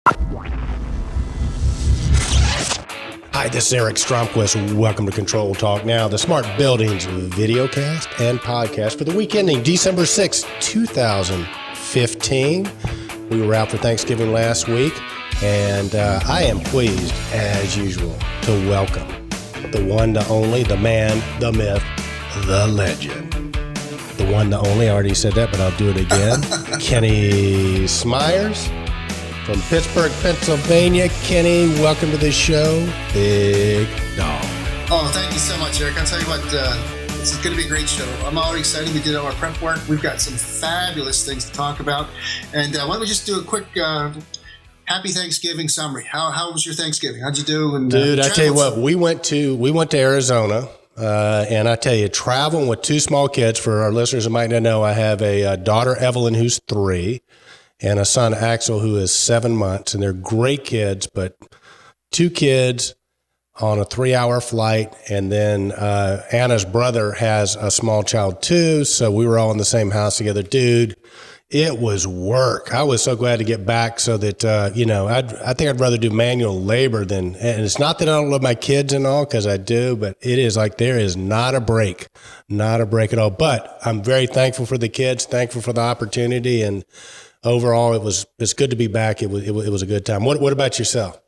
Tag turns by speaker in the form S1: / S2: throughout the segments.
S1: Hi, this is Eric Stromquist. Welcome to Control Talk Now, the Smart Buildings Videocast and Podcast for the week ending December 6, 2015. We were out for Thanksgiving last week, and I am pleased, as usual, to welcome the one, the only, the man, the myth, the legend. The one, the only, I already said that, but I'll do it again. Kenny Smyers from Pittsburgh, Pennsylvania. Kenny, welcome to the show. Big dog.
S2: Oh, thank you so much, Eric. I'll tell you what, this is going to be a great show. I'm already excited. We did all our prep work. We've got some fabulous things to talk about. And why don't we just do a quick happy Thanksgiving summary. How was your Thanksgiving? How'd you do? And,
S1: dude, I tell you what, we went to Arizona. And I tell you, traveling with two small kids, for our listeners who might not know, I have a daughter, Evelyn, who's 3, and a son, Axel, who is 7 months. And they're great kids, but 2 kids on a 3-hour flight. And then Anna's brother has a small child too. So we were all in the same house together. Dude, it was work. I was so glad to get back so that, I think I'd rather do manual labor than, and it's not that I don't love my kids and all, because I do, but it is like there is not a break at all. But I'm very thankful for the kids, thankful for the opportunity. And overall, it's good to be back. It was a good time. What about yourself?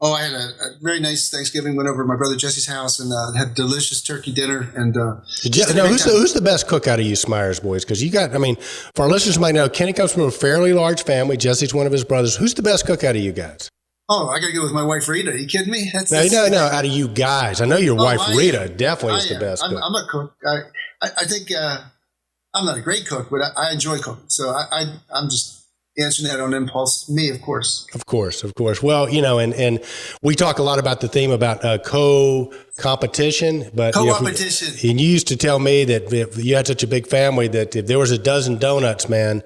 S2: Oh, I had a very nice Thanksgiving. Went over to my brother Jesse's house and had delicious turkey dinner. And
S1: who's the best cook out of you Smyers boys? Because for our listeners who might know, Kenny comes from a fairly large family. Jesse's one of his brothers. Who's the best cook out of you guys?
S2: Oh, I got to go with my wife Rita. Are you kidding me?
S1: No. Out of you guys, I know your wife Rita definitely is the best cook.
S2: I'm a cook. I think I'm not a great cook, but I enjoy cooking. So I'm just answering that on impulse. Me, of course. Of course.
S1: Well, and we talk a lot about the theme about co-competition. But
S2: Co-opetition.
S1: And you used to tell me that if you had such a big family that if there was a dozen donuts, man,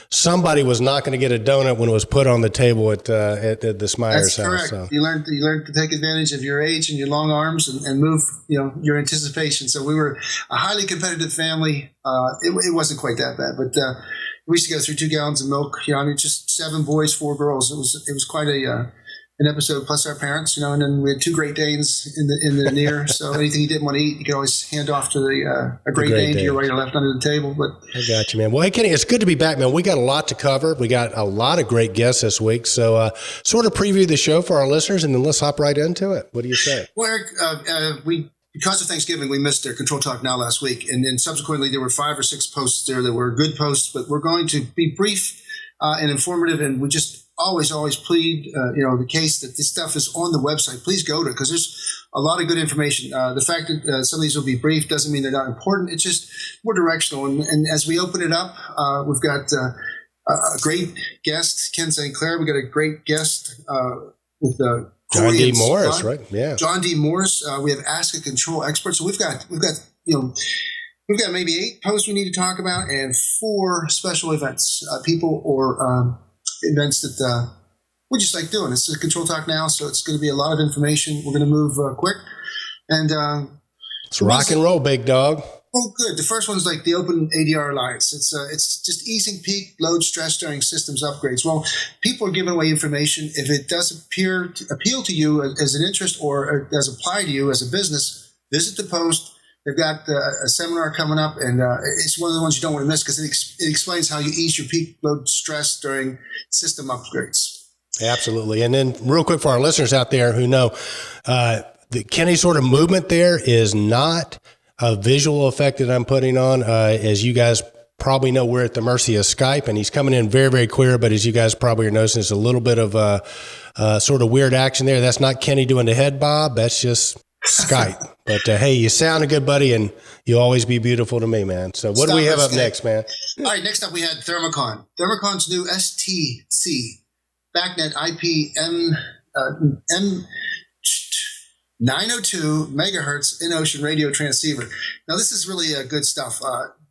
S1: somebody was not going to get a donut when it was put on the table at the Smyers house.
S2: That's correct. So. You learned to take advantage of your age and your long arms and move, your anticipation. So we were a highly competitive family. It wasn't quite that bad, but we used to go through 2 gallons of milk. Just 7 boys, 4 girls. It was quite an episode. Plus our parents, and then we had 2 Great Danes in the near. So anything you didn't want to eat, you could always hand off to a Great Dane to your right or left under the table. But
S1: I got you, man. Well, hey, Kenny, it's good to be back, man. We got a lot to cover. We got a lot of great guests this week. So sort of preview the show for our listeners, and then let's hop right into it. What do you say?
S2: Well, Eric, because of Thanksgiving, we missed our Control Talk Now last week. And then subsequently, there were 5 or 6 posts there that were good posts, but we're going to be brief and informative. And we just always plead, the case that this stuff is on the website. Please go to it because there's a lot of good information. The fact that some of these will be brief doesn't mean they're not important. It's just more directional. And as we open it up, we've got a great guest, Ken Sinclair. We got a great guest with
S1: John D. Morris, right? Yeah.
S2: John D. Morris. We have Ask a Control Expert. So we've got maybe 8 posts we need to talk about and 4 special events, people or events that we just like doing. It's a Control Talk Now, so it's going to be a lot of information. We're going to move quick. And
S1: it's rock and roll, big dog.
S2: Oh, good. The first one's like the Open ADR Alliance. It's just easing peak load stress during systems upgrades. Well, people are giving away information. If it does appeal to you as an interest or does apply to you as a business, visit the post. They've got a seminar coming up, and it's one of the ones you don't want to miss because it explains how you ease your peak load stress during system upgrades.
S1: Absolutely. And then real quick for our listeners out there who know, the Kenny sort of movement there is not a visual effect that I'm putting on. As you guys probably know, we're at the mercy of Skype, and he's coming in very, very clear. But as you guys probably are noticing, it's a little bit of sort of weird action there. That's not Kenny doing the head bob. That's just Skype. But hey, you sounded good, buddy, and you'll always be beautiful to me, man. So what do we have up next, man?
S2: All right, next up we had Thermokon. Thermokon's new STC BACnet IP M902 megahertz in-ocean radio transceiver. Now, this is really good stuff.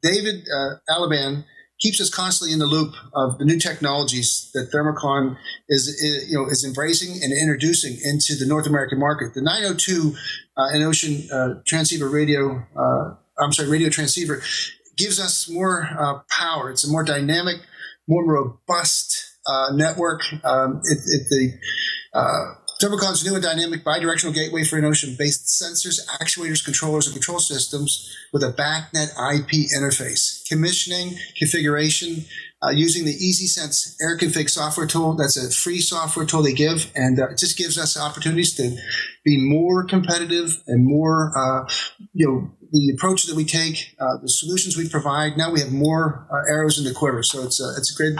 S2: David Alaban keeps us constantly in the loop of the new technologies that Thermokon is embracing and introducing into the North American market. The 902 in-ocean transceiver radio transceiver gives us more power. It's a more dynamic, more robust network. Thermokon's new and dynamic bidirectional gateway for in-ocean-based sensors, actuators, controllers, and control systems with a BACnet IP interface. Commissioning, configuration, using the EasySense Air Config software tool. That's a free software tool they give, and it just gives us opportunities to be more competitive and more, the approach that we take, the solutions we provide. Now we have more arrows in the quiver. So it's a good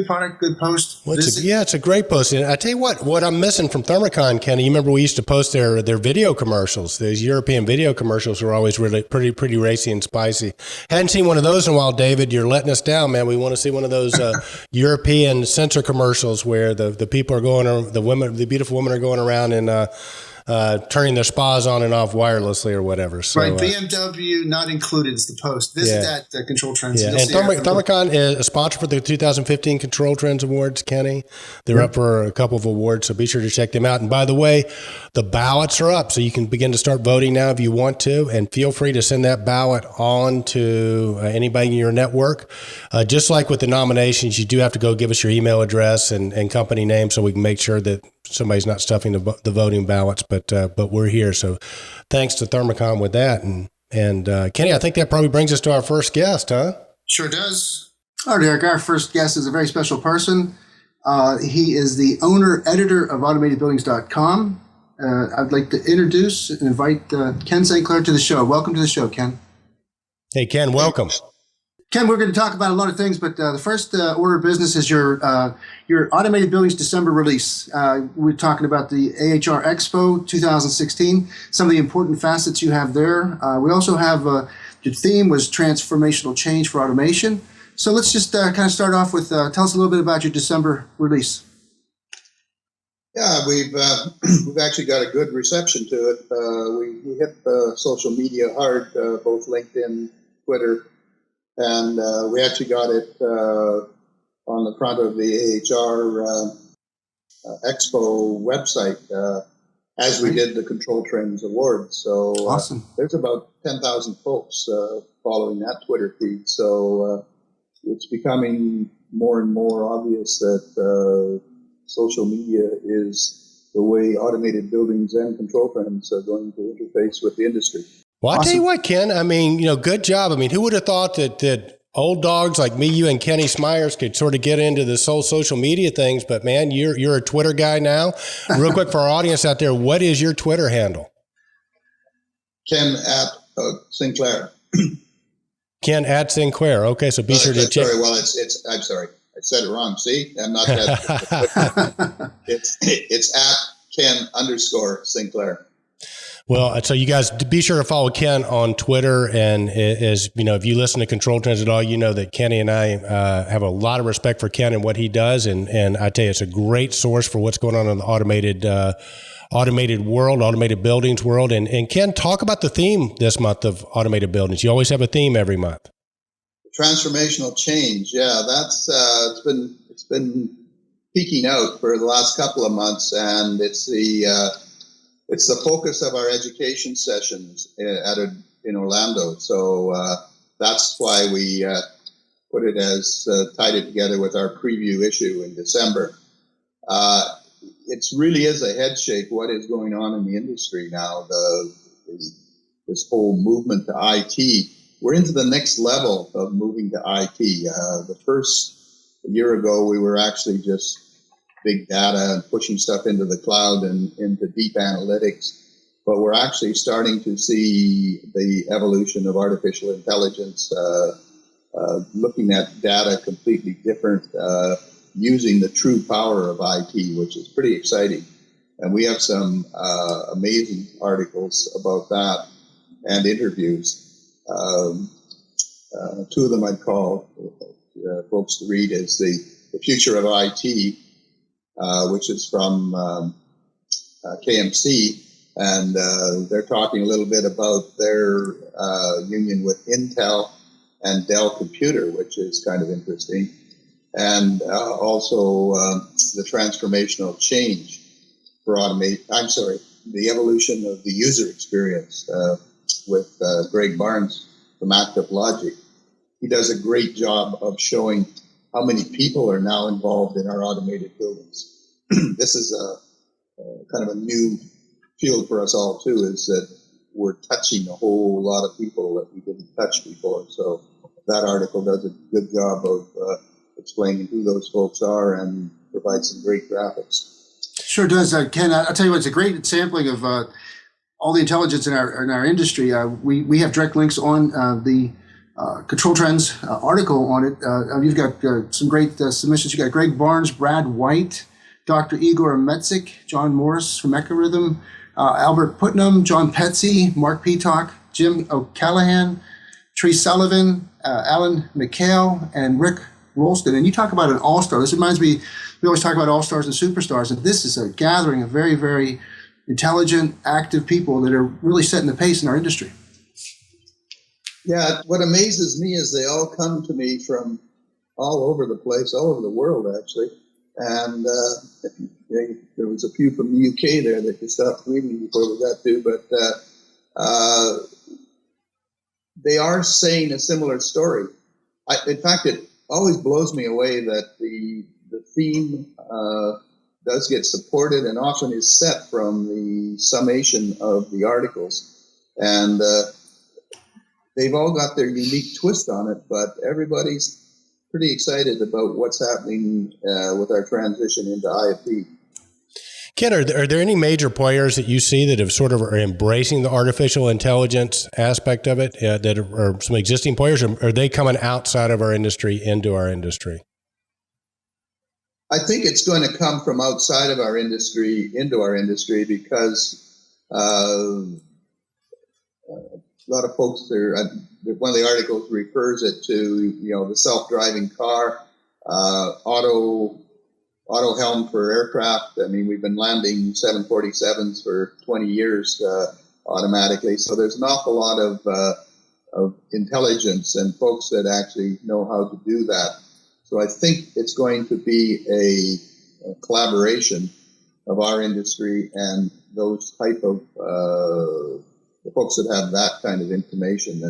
S2: product, good post.
S1: Well, it's a great post. And I tell you what I'm missing from Thermokon, Kenny, you remember we used to post their video commercials. These European video commercials were always really pretty racy and spicy. Hadn't seen one of those in a while, David. You're letting us down, man. We want to see one of those European sensor commercials where the people are going, the beautiful women are going around and turning their spas on and off wirelessly or whatever. So,
S2: right, BMW not included is the post. Visit that Control Trends.
S1: Yeah, and Thermokon is a sponsor for the 2015 Control Trends Awards, Kenny. They're up for a couple of awards, so be sure to check them out. And by the way, the ballots are up, so you can begin to start voting now if you want to, and feel free to send that ballot on to anybody in your network. Just like with the nominations, you do have to go give us your email address and company name so we can make sure that somebody's not stuffing the voting ballots, but we're here. So thanks to Thermokon with that. And Kenny, I think that probably brings us to our first guest, huh?
S2: Sure does.
S3: All right, Eric, our first guest is a very special person. He is the owner-editor of AutomatedBuildings.com. I'd like to introduce and invite Ken Sinclair to the show. Welcome to the show, Ken.
S1: Hey, Ken, welcome.
S3: Ken, we're going to talk about a lot of things, but the first order of business is your Automated Buildings December release. We're talking about the AHR Expo 2016, some of the important facets you have there. We also have your theme was transformational change for automation. So let's just kind of start off with tell us a little bit about your December release.
S4: Yeah, we've actually got a good reception to it. We hit social media hard, both LinkedIn, Twitter. And we actually got it on the front of the AHR Expo website as we did the Control Trends Awards. So
S3: awesome.
S4: There's about 10,000 folks following that Twitter feed. So it's becoming more and more obvious that social media is the way automated buildings and control trends are going to interface with the industry.
S1: Well, I'll tell you what, Ken, I mean, good job. I mean, who would have thought that old dogs like me, you, and Kenny Smyers could sort of get into this whole social media things, but man, you're a Twitter guy now. Real quick for our audience out there, what is your Twitter handle?
S4: Ken at Sinclair.
S1: Ken at Sinclair. Okay, so be sure to check.
S4: Sorry, well, I'm sorry. I said it wrong. See? I'm not that. It's at Ken _Sinclair.
S1: Well, so you guys be sure to follow Ken on Twitter. And if you listen to Control Trends at all, you know that Kenny and I have a lot of respect for Ken and what he does. And I tell you, it's a great source for what's going on in the automated world, automated buildings world. And Ken, talk about the theme this month of automated buildings. You always have a theme every month.
S4: Transformational change. Yeah, that's it's been peaking out for the last couple of months, and it's the focus of our education sessions in Orlando. So that's why we put it as tied it together with our preview issue in December. It really is a head shake what is going on in the industry now. This whole movement to IT. We're into the next level of moving to IT. The first year ago, we were actually just big data and pushing stuff into the cloud and into deep analytics. But we're actually starting to see the evolution of artificial intelligence, looking at data completely different, using the true power of IT, which is pretty exciting. And we have some amazing articles about that and interviews. Two of them I'd call folks to read is the Future of IT, which is from KMC, and they're talking a little bit about their union with Intel and Dell Computer, which is kind of interesting, and also the transformational change for the evolution of the user experience with Greg Barnes from Active Logic. He does a great job of showing how many people are now involved in our automated buildings. This is a kind of a new field for us all too, is that we're touching a whole lot of people that we didn't touch before. So that article does a good job of explaining who those folks are and provides some great graphics. Sure
S3: does, Ken. I'll tell you what, it's a great sampling of all the intelligence in our industry. We have direct links on the ControlTrends article on it. You've got some great submissions. You got Greg Barnes, Brad White, Dr. Igor Metzik, John Morris from Ecorithm, Albert Putnam, John Petsy, Mark Peacock, Jim O'Callahan, Tree Sullivan, Alan McHale, and Rick Rolston. And you talk about an all-star. This reminds me, we always talk about all-stars and superstars, and this is a gathering of very, very intelligent, active people that are really setting the pace in our industry.
S4: Yeah, what amazes me is they all come to me from all over the place, all over the world, actually. And there was a few from the UK there that you stopped reading before we got to, but they are saying a similar story. In fact, it always blows me away that the theme does get supported and often is set from the summation of the articles. And they've all got their unique twist on it, but everybody's pretty excited about what's happening with our transition into IFB.
S1: Ken, are there any major players that you see that have sort of are embracing the artificial intelligence aspect of it, that are some existing players, or are they coming outside of our industry into our industry?
S4: I think it's going to come from outside of our industry into our industry because a lot of folks are, one of the articles refers it to, the self-driving car, auto helm for aircraft. I mean, we've been landing 747s for 20 years automatically. So there's an awful lot of intelligence and folks that actually know how to do that. So I think it's going to be a collaboration of our industry and those type of the folks that have that kind of information.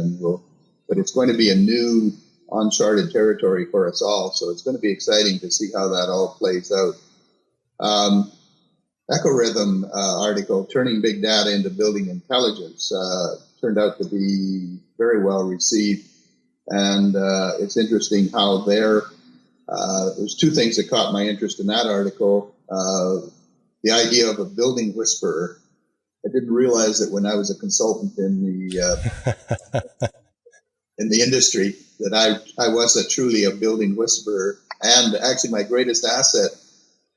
S4: But it's going to be a new uncharted territory for us all. So it's going to be exciting to see how that all plays out. Ecorithm article, Turning Big Data into Building Intelligence, turned out to be very well received. And it's interesting how there's two things that caught my interest in that article. The idea of a building whisperer. I didn't realize that when I was a consultant in the industry that I was truly a building whisperer. And actually my greatest asset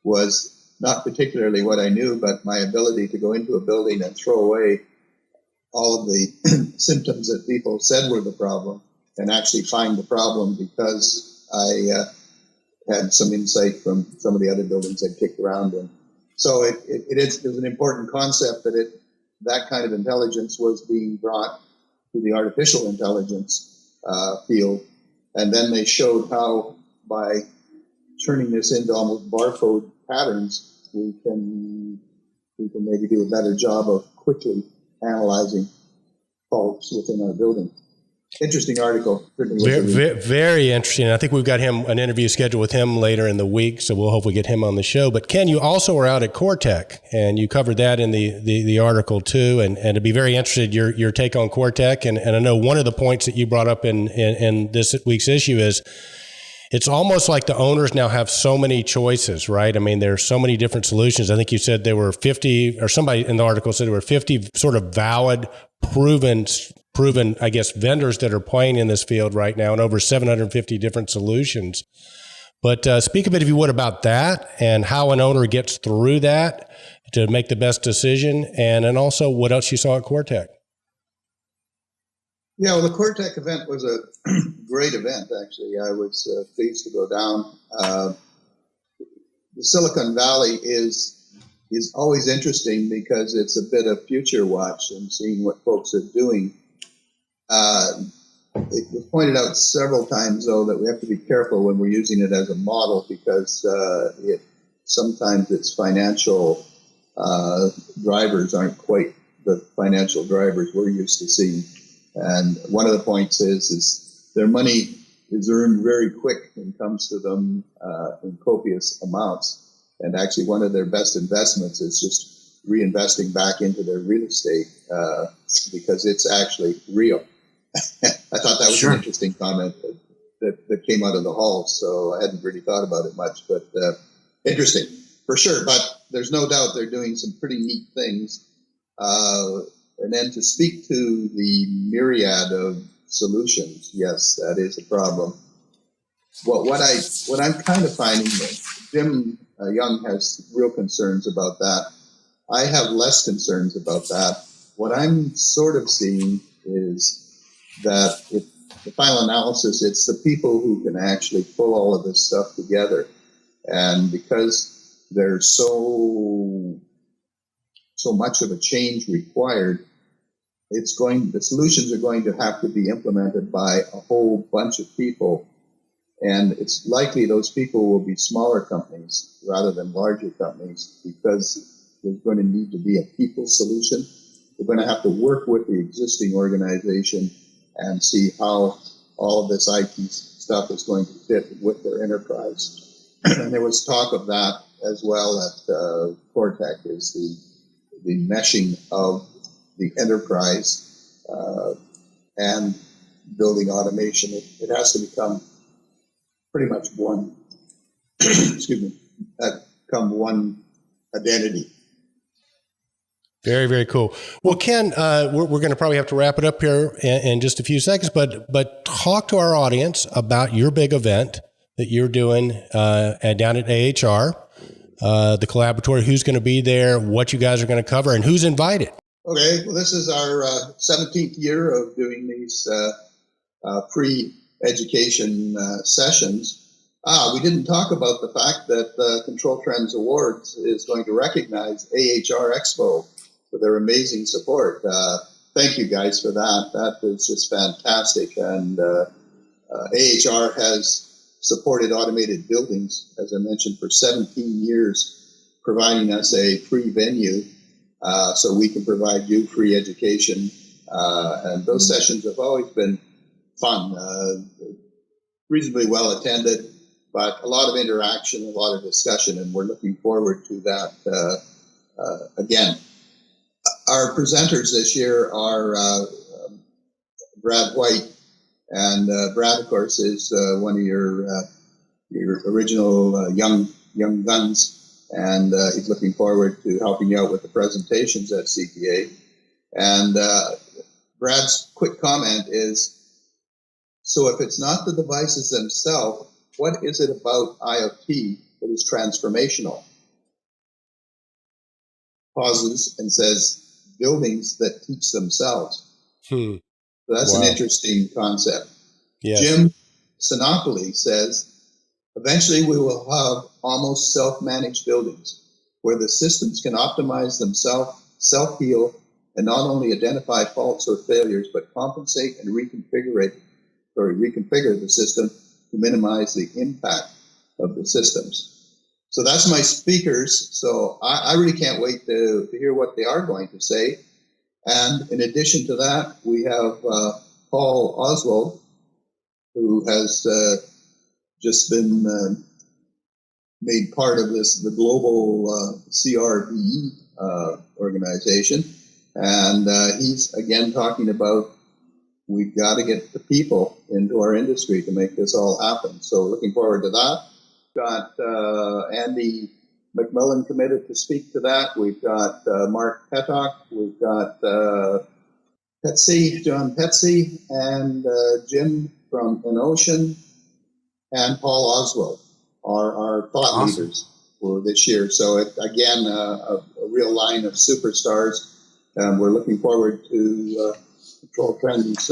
S4: was not particularly what I knew, but my ability to go into a building and throw away all of the symptoms that people said were the problem and actually find the problem because I had some insight from some of the other buildings I'd kicked around in. So it is an important concept that kind of intelligence was being brought to the artificial intelligence field. And then they showed how by turning this into almost barcode patterns, we can maybe do a better job of quickly analyzing faults within our building. Interesting article.
S1: Very interesting. I think we've got an interview scheduled with him later in the week, so we'll hopefully get him on the show. But Ken, you also were out at CoreTech, and you covered that in the article too. And to be very interested, your take on CoreTech. And I know one of the points that you brought up in this week's issue is it's almost like the owners now have so many choices, right? I mean, there's so many different solutions. I think you said there were 50, or somebody in the article said there were 50 sort of valid, proven, I guess, vendors that are playing in this field right now, and over 750 different solutions. But speak a bit, if you would, about that and how an owner gets through that to make the best decision, and also what else you saw at CoreTech.
S4: Yeah, well, the CoreTech event was a great event, actually. I was pleased to go down. The Silicon Valley is always interesting because it's a bit of future watch and seeing what folks are doing. It was pointed out several times, though, that we have to be careful when we're using it as a model because sometimes its financial drivers aren't quite the financial drivers we're used to seeing. And one of the points is their money is earned very quick and comes to them in copious amounts. And actually, one of their best investments is just reinvesting back into their real estate because it's actually real. I thought that was an interesting comment that came out of the hall, so I hadn't really thought about it much, but interesting for sure. But there's no doubt they're doing some pretty neat things. And then to speak to the myriad of solutions, yes, that is a problem. What I'm kind of finding that Jim Young has real concerns about that. I have less concerns about that. What I'm sort of seeing is that the final analysis, it's the people who can actually pull all of this stuff together. And because there's so much of a change required, the solutions are going to have to be implemented by a whole bunch of people. And it's likely those people will be smaller companies rather than larger companies because there's going to need to be a people solution. They're going to have to work with the existing organization and see how all of this IT stuff is going to fit with their enterprise. And there was talk of that as well at CoreTech, is the meshing of the enterprise and building automation. It has to become pretty much one, become one identity.
S1: Very, very cool. Well, Ken, we're going to probably have to wrap it up here in just a few seconds, but talk to our audience about your big event that you're doing down at AHR, the collaboratory, who's going to be there, what you guys are going to cover, and who's invited.
S4: Okay, well, this is our 17th year of doing these pre-education sessions. We didn't talk about the fact that ControlTrends Awards is going to recognize AHR Expo for their amazing support. Thank you guys for that. That is just fantastic. And AHR has supported automated buildings, as I mentioned, for 17 years, providing us a free venue so we can provide you free education. And those sessions have always been fun, reasonably well attended, but a lot of interaction, a lot of discussion, and we're looking forward to that again. Our presenters this year are Brad White, and Brad, of course, is one of your original young guns, and he's looking forward to helping you out with the presentations at CPA. And Brad's quick comment is, so if it's not the devices themselves, what is it about IoT that is transformational? Pauses and says, buildings that teach themselves. So that's an interesting concept. Yes. Jim Sinopoli says, eventually we will have almost self-managed buildings where the systems can optimize themselves, self-heal, and not only identify faults or failures, but compensate and reconfigure the system to minimize the impact of the systems. So that's my speakers. So I really can't wait to hear what they are going to say. And in addition to that, we have Paul Oswald, who has just been made part of the global CRVE organization. And he's again talking about we've got to get the people into our industry to make this all happen. So looking forward to that. Got Andy McMillan committed to speak to that. We've got Mark Petok. We've got John Petsy, and Jim from Enocean, and Paul Oswald are our thought leaders for this year. So again, a real line of superstars. We're looking forward to ControlTrends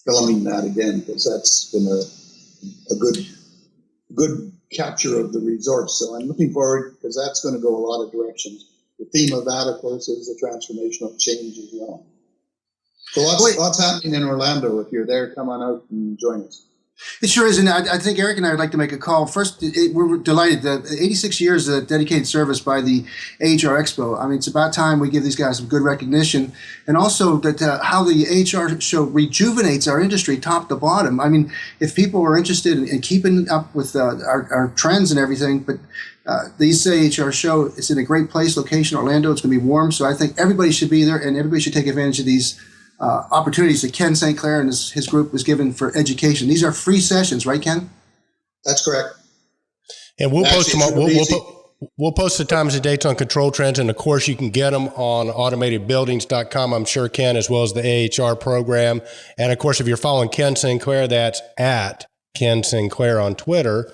S4: filming that again, because that's been a good capture of the resource. So I'm looking forward, because that's going to go a lot of directions. The theme of that, of course, is the transformational change as well. So lots happening in Orlando. If you're there, come on out and join us.
S3: It sure is, and I think Eric and I would like to make a call. First, we're delighted that 86 years of dedicated service by the AHR Expo. I mean, it's about time we give these guys some good recognition, and also that how the AHR show rejuvenates our industry top to bottom. I mean, if people are interested in keeping up with our trends and everything, but the AHR show is in a great place, location, Orlando. It's going to be warm, so I think everybody should be there, and everybody should take advantage of these opportunities that Ken St. Clair and his group was given for education. These are free sessions, right, Ken?
S4: That's correct.
S1: And we'll post them. We'll post the times and dates on Control Trends, and of course, you can get them on automatedbuildings.com. I'm sure, Ken, as well as the AHR program. And of course, if you're following Ken Sinclair, that's at Ken Sinclair on Twitter.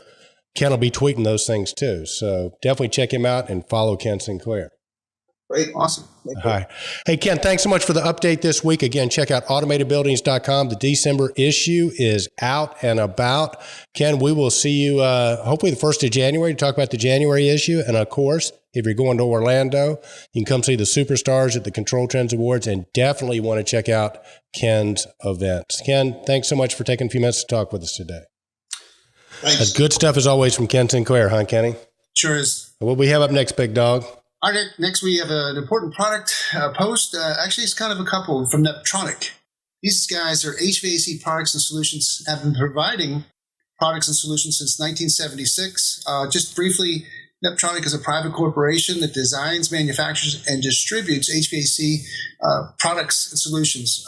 S1: Ken will be tweeting those things too. So definitely check him out and follow Ken Sinclair.
S4: Great.
S3: Awesome.
S1: Hi. Hey, Ken, thanks so much for the update this week. Again, check out automatedbuildings.com. The December issue is out and about. Ken, we will see you hopefully the 1st of January to talk about the January issue. And of course, if you're going to Orlando, you can come see the superstars at the Control Trends Awards, and definitely want to check out Ken's events. Ken, thanks so much for taking a few minutes to talk with us today.
S4: Thanks.
S1: That's good stuff as always from Ken Sinclair, huh, Kenny?
S2: Sure is.
S1: What we have up next, big dog?
S2: All right, next we have an important product post. Actually, it's kind of a couple from Neptronic. These guys are HVAC products and solutions, have been providing products and solutions since 1976. Just briefly, Neptronic is a private corporation that designs, manufactures, and distributes HVAC products and solutions.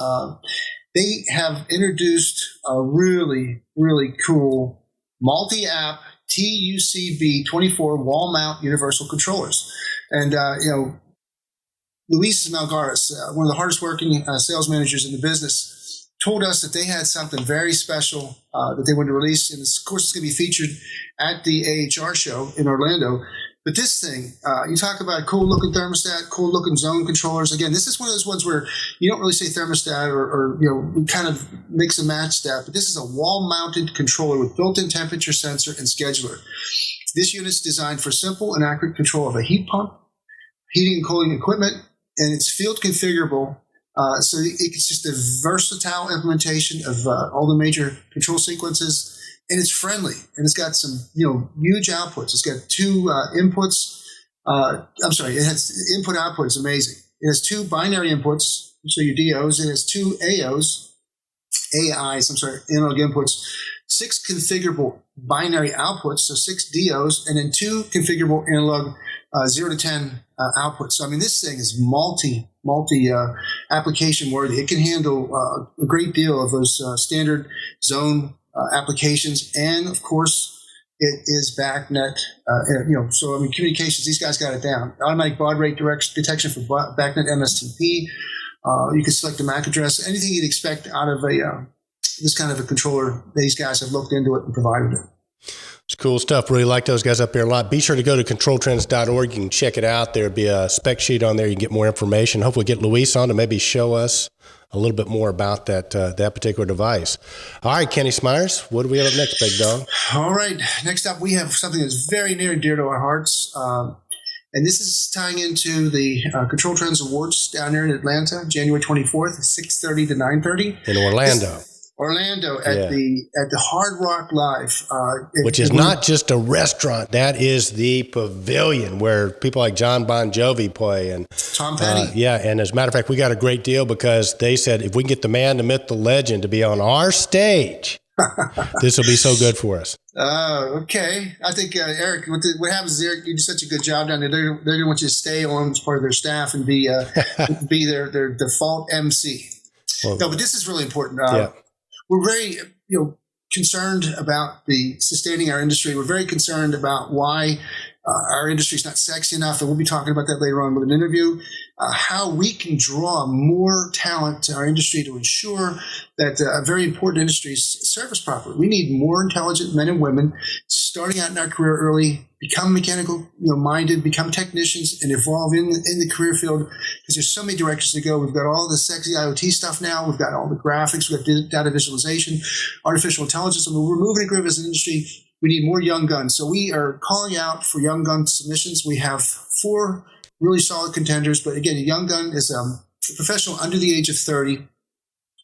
S2: They have introduced a really, really cool multi-app TUCB 24 wall mount universal controllers. And, Luis Malgares, one of the hardest working sales managers in the business, told us that they had something very special that they wanted to release. And of course, it's going to be featured at the AHR show in Orlando. But this thing, you talk about cool looking thermostat, cool looking zone controllers. Again, this is one of those ones where you don't really say thermostat or we kind of mix and match that. But this is a wall mounted controller with built-in temperature sensor and scheduler. This unit is designed for simple and accurate control of a heat pump, heating and cooling equipment, and it's field configurable. So it's just a versatile implementation of all the major control sequences, and it's friendly, and it's got some huge outputs. It's got two inputs. It has input output. It's amazing. It has two binary inputs, so your DOs. It has two AIs, analog inputs. 6 configurable binary outputs, so 6 DOs, and then 2 configurable analog 0 to 10 outputs. So, I mean, this thing is multi application worthy. It can handle a great deal of those standard zone applications, and of course, it is BACnet. So I mean, communications. These guys got it down. Automatic baud rate detection for BACnet MSTP. You can select a MAC address. Anything you'd expect out of this kind of a controller. These guys have looked into it and provided it.
S1: It's cool stuff. Really like those guys up there a lot. Be sure to go to ControlTrends.org. You can check it out. There'll be a spec sheet on there. You can get more information. Hopefully get Luis on to maybe show us a little bit more about that particular device. All right, Kenny Smyers, what do we have up next, big dog?
S2: All right. Next up, we have something that's very near and dear to our hearts. And this is tying into the Control Trends Awards down here in Atlanta, January 24th, 6:30 to 9:30.
S1: In Orlando.
S2: Orlando at the Hard Rock Live,
S1: which is not just a restaurant. That is the pavilion where people like John Bon Jovi play and
S2: Tom Petty.
S1: And as a matter of fact, we got a great deal because they said if we can get the man, the myth, the legend to be on our stage, this will be so good for us.
S2: Okay. I think Eric, what happens is Eric, you do such a good job down there. They're going to want you to stay on as part of their staff and be their default MC. Well, no, but this is really important. We're very, concerned about sustaining our industry. We're very concerned about why our industry is not sexy enough, and we'll be talking about that later on with an interview. How we can draw more talent to our industry to ensure that a very important industry is serviced properly. We need more intelligent men and women starting out in our career early, become mechanical minded, become technicians, and evolve in the career field, because there's so many directions to go. We've got all the sexy IoT stuff now. We've got all the graphics. We've got data visualization, artificial intelligence. I mean, we're moving a group as an industry. We need more young guns. So we are calling out for young gun submissions. We have 4 really solid contenders. But again, a young gun is a professional under the age of 30,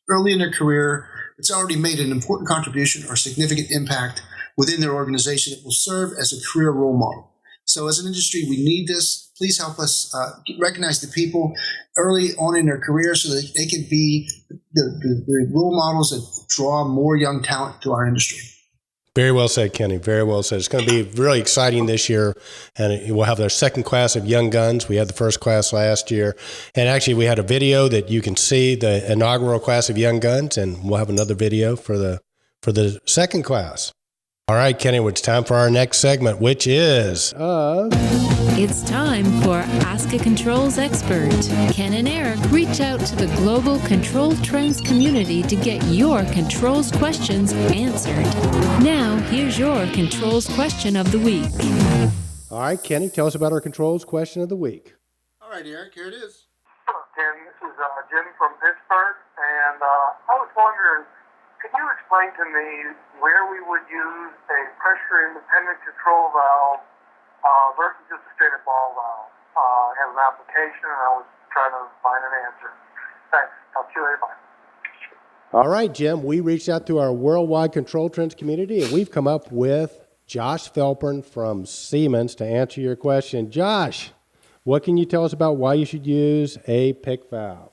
S2: early in their career, that's already made an important contribution or significant impact within their organization that will serve as a career role model. So as an industry, we need this. Please help us recognize the people early on in their career so that they can be the role models that draw more young talent to our industry.
S1: Very well said, Kenny. Very well said. It's going to be really exciting this year, and we'll have our second class of young guns. We had the first class last year, and actually we had a video that you can see the inaugural class of young guns, and we'll have another video for the second class. All right, Kenny, it's time for our next segment, which is...
S5: It's time for Ask a Controls Expert. Ken and Eric reach out to the global Control Trends community to get your controls questions answered. Now, here's your controls question of the week.
S1: All right, Kenny, tell us about our controls question of the week.
S3: All right, Eric, here it is.
S6: Hello, Ken. This is Jim from Pittsburgh, and I was wondering, could you explain to me where we would use a pressure-independent control valve versus just a straight-up ball valve? I have an application, and I was trying to find an answer. Thanks. Talk to you later. Bye.
S1: All right, Jim, we reached out to our worldwide Control Trends community, and we've come up with Josh Felpern from Siemens to answer your question. Josh, what can you tell us about why you should use a PIC valve?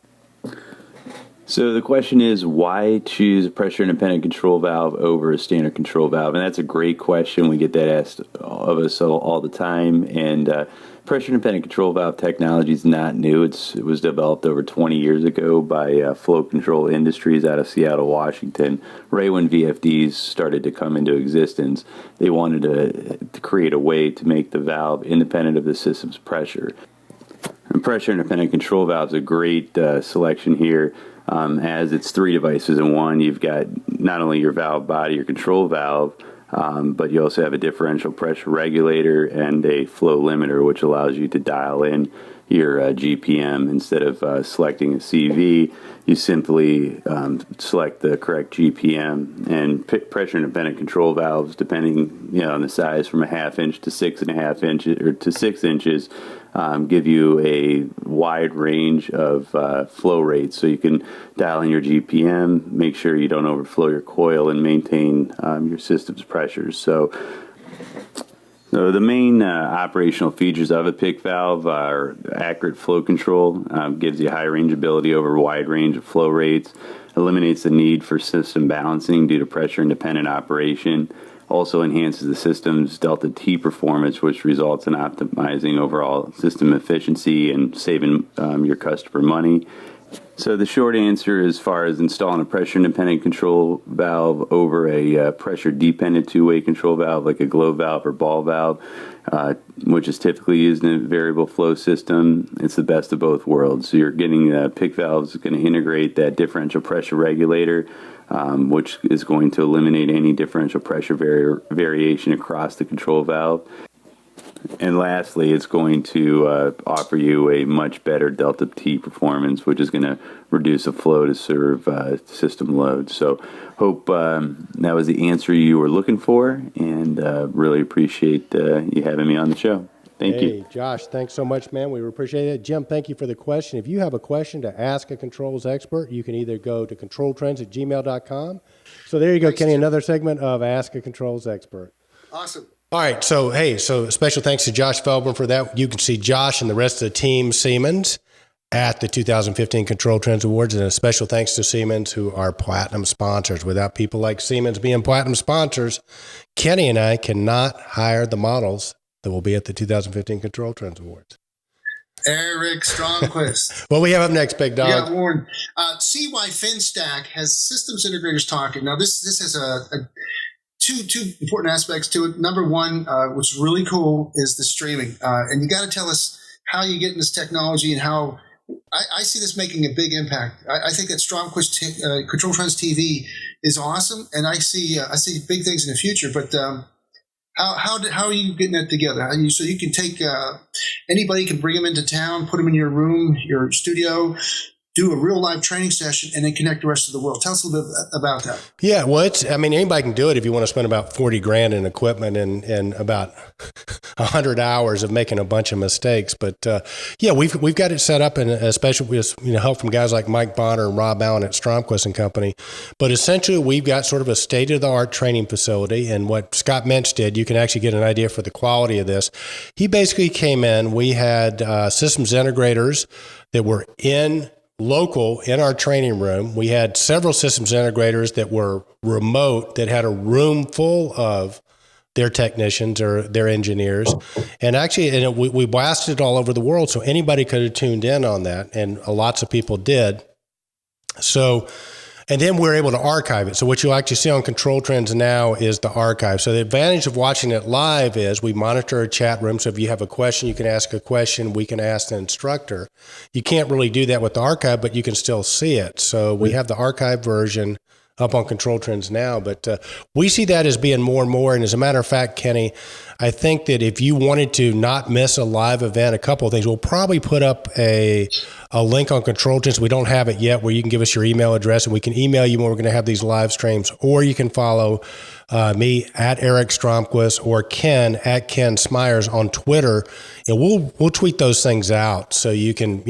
S7: So the question is, why choose a pressure-independent control valve over a standard control valve? And that's a great question. We get that asked of us all the time. And pressure-independent control valve technology is not new. It was developed over 20 years ago by Flow Control Industries out of Seattle, Washington. Right when VFDs started to come into existence, they wanted to create a way to make the valve independent of the system's pressure. And pressure-independent control valve is a great selection here. As it's three devices in one. You've got not only your valve body, your control valve, but you also have a differential pressure regulator and a flow limiter, which allows you to dial in your GPM. Instead of selecting a CV, you simply select the correct GPM. And pressure-independent control valves, depending on the size, from a 1/2 inch to 6.5 inches or to 6 inches, give you a wide range of flow rates. So you can dial in your GPM, make sure you don't overflow your coil, and maintain your system's pressures. So the main operational features of a PIC valve are accurate flow control, gives you high rangeability over a wide range of flow rates, eliminates the need for system balancing due to pressure-independent operation, also enhances the system's delta T performance, which results in optimizing overall system efficiency and saving your customer money. So the short answer, as far as installing a pressure-independent control valve over a pressure-dependent two-way control valve like a glow valve or ball valve, which is typically used in a variable flow system, it's the best of both worlds. So you're getting PIC valves going to integrate that differential pressure regulator, which is going to eliminate any differential pressure variation across the control valve. And lastly, it's going to offer you a much better delta T performance, which is going to reduce the flow to serve system load. So hope that was the answer you were looking for, and really appreciate you having me on the show. Thank you.
S1: Hey, Josh, thanks so much, man. We appreciate it. Jim, thank you for the question. If you have a question to ask a controls expert, you can either go to controltrends@gmail.com. So there you go, Kenny, another segment of Ask a Controls Expert.
S3: Awesome.
S1: All right, so special thanks to Josh Felpern for that. You can see Josh and the rest of the team Siemens at the 2015 Control Trends Awards, and a special thanks to Siemens, who are platinum sponsors. Without people like Siemens being platinum sponsors, Kenny and I cannot hire the models that will be at the 2015 Control Trends Awards.
S2: Eric Stromquist.
S1: What we have up next, big dog?
S2: Yeah, Warren. CY FinStack has systems integrators talking. Now, this has two important aspects to it. Number one, what's really cool is the streaming. And you got to tell us how you get in this technology and how I see this making a big impact. I think that Stromquist Control Trends TV is awesome, and I see big things in the future. But how are you getting that together? So you can take anybody can bring them into town, put them in your room, your studio, do a real live training session and then connect the rest of the world. Tell us a little bit about that.
S1: Yeah, well, anybody can do it if you want to spend about 40 grand in equipment and about 100 hours of making a bunch of mistakes. But yeah, we've got it set up, and especially with help from guys like Mike Bonner and Rob Allen at Stromquist and Company. But essentially, we've got sort of a state-of-the-art training facility, and what Scott Mensch did, you can actually get an idea for the quality of this. He basically came in. We had systems integrators that were local in our training room. We had several systems integrators that were remote that had a room full of their technicians or their engineers. And actually, we blasted it all over the world, so anybody could have tuned in on that, and lots of people did. So, and then we're able to archive it. So what you'll actually see on ControlTrends Now is the archive. So the advantage of watching it live is we monitor a chat room. So if you have a question, you can ask a question. We can ask the instructor. You can't really do that with the archive, but you can still see it. So we have the archive version up on ControlTrends Now, but we see that as being more and more. And as a matter of fact, Kenny, I think that if you wanted to not miss a live event, a couple of things, we'll probably put up a link on ControlTrends. We don't have it yet, where you can give us your email address and we can email you when we're going to have these live streams, or you can follow me at Eric Stromquist or Ken at Ken Smyers on Twitter, and we'll tweet those things out so you can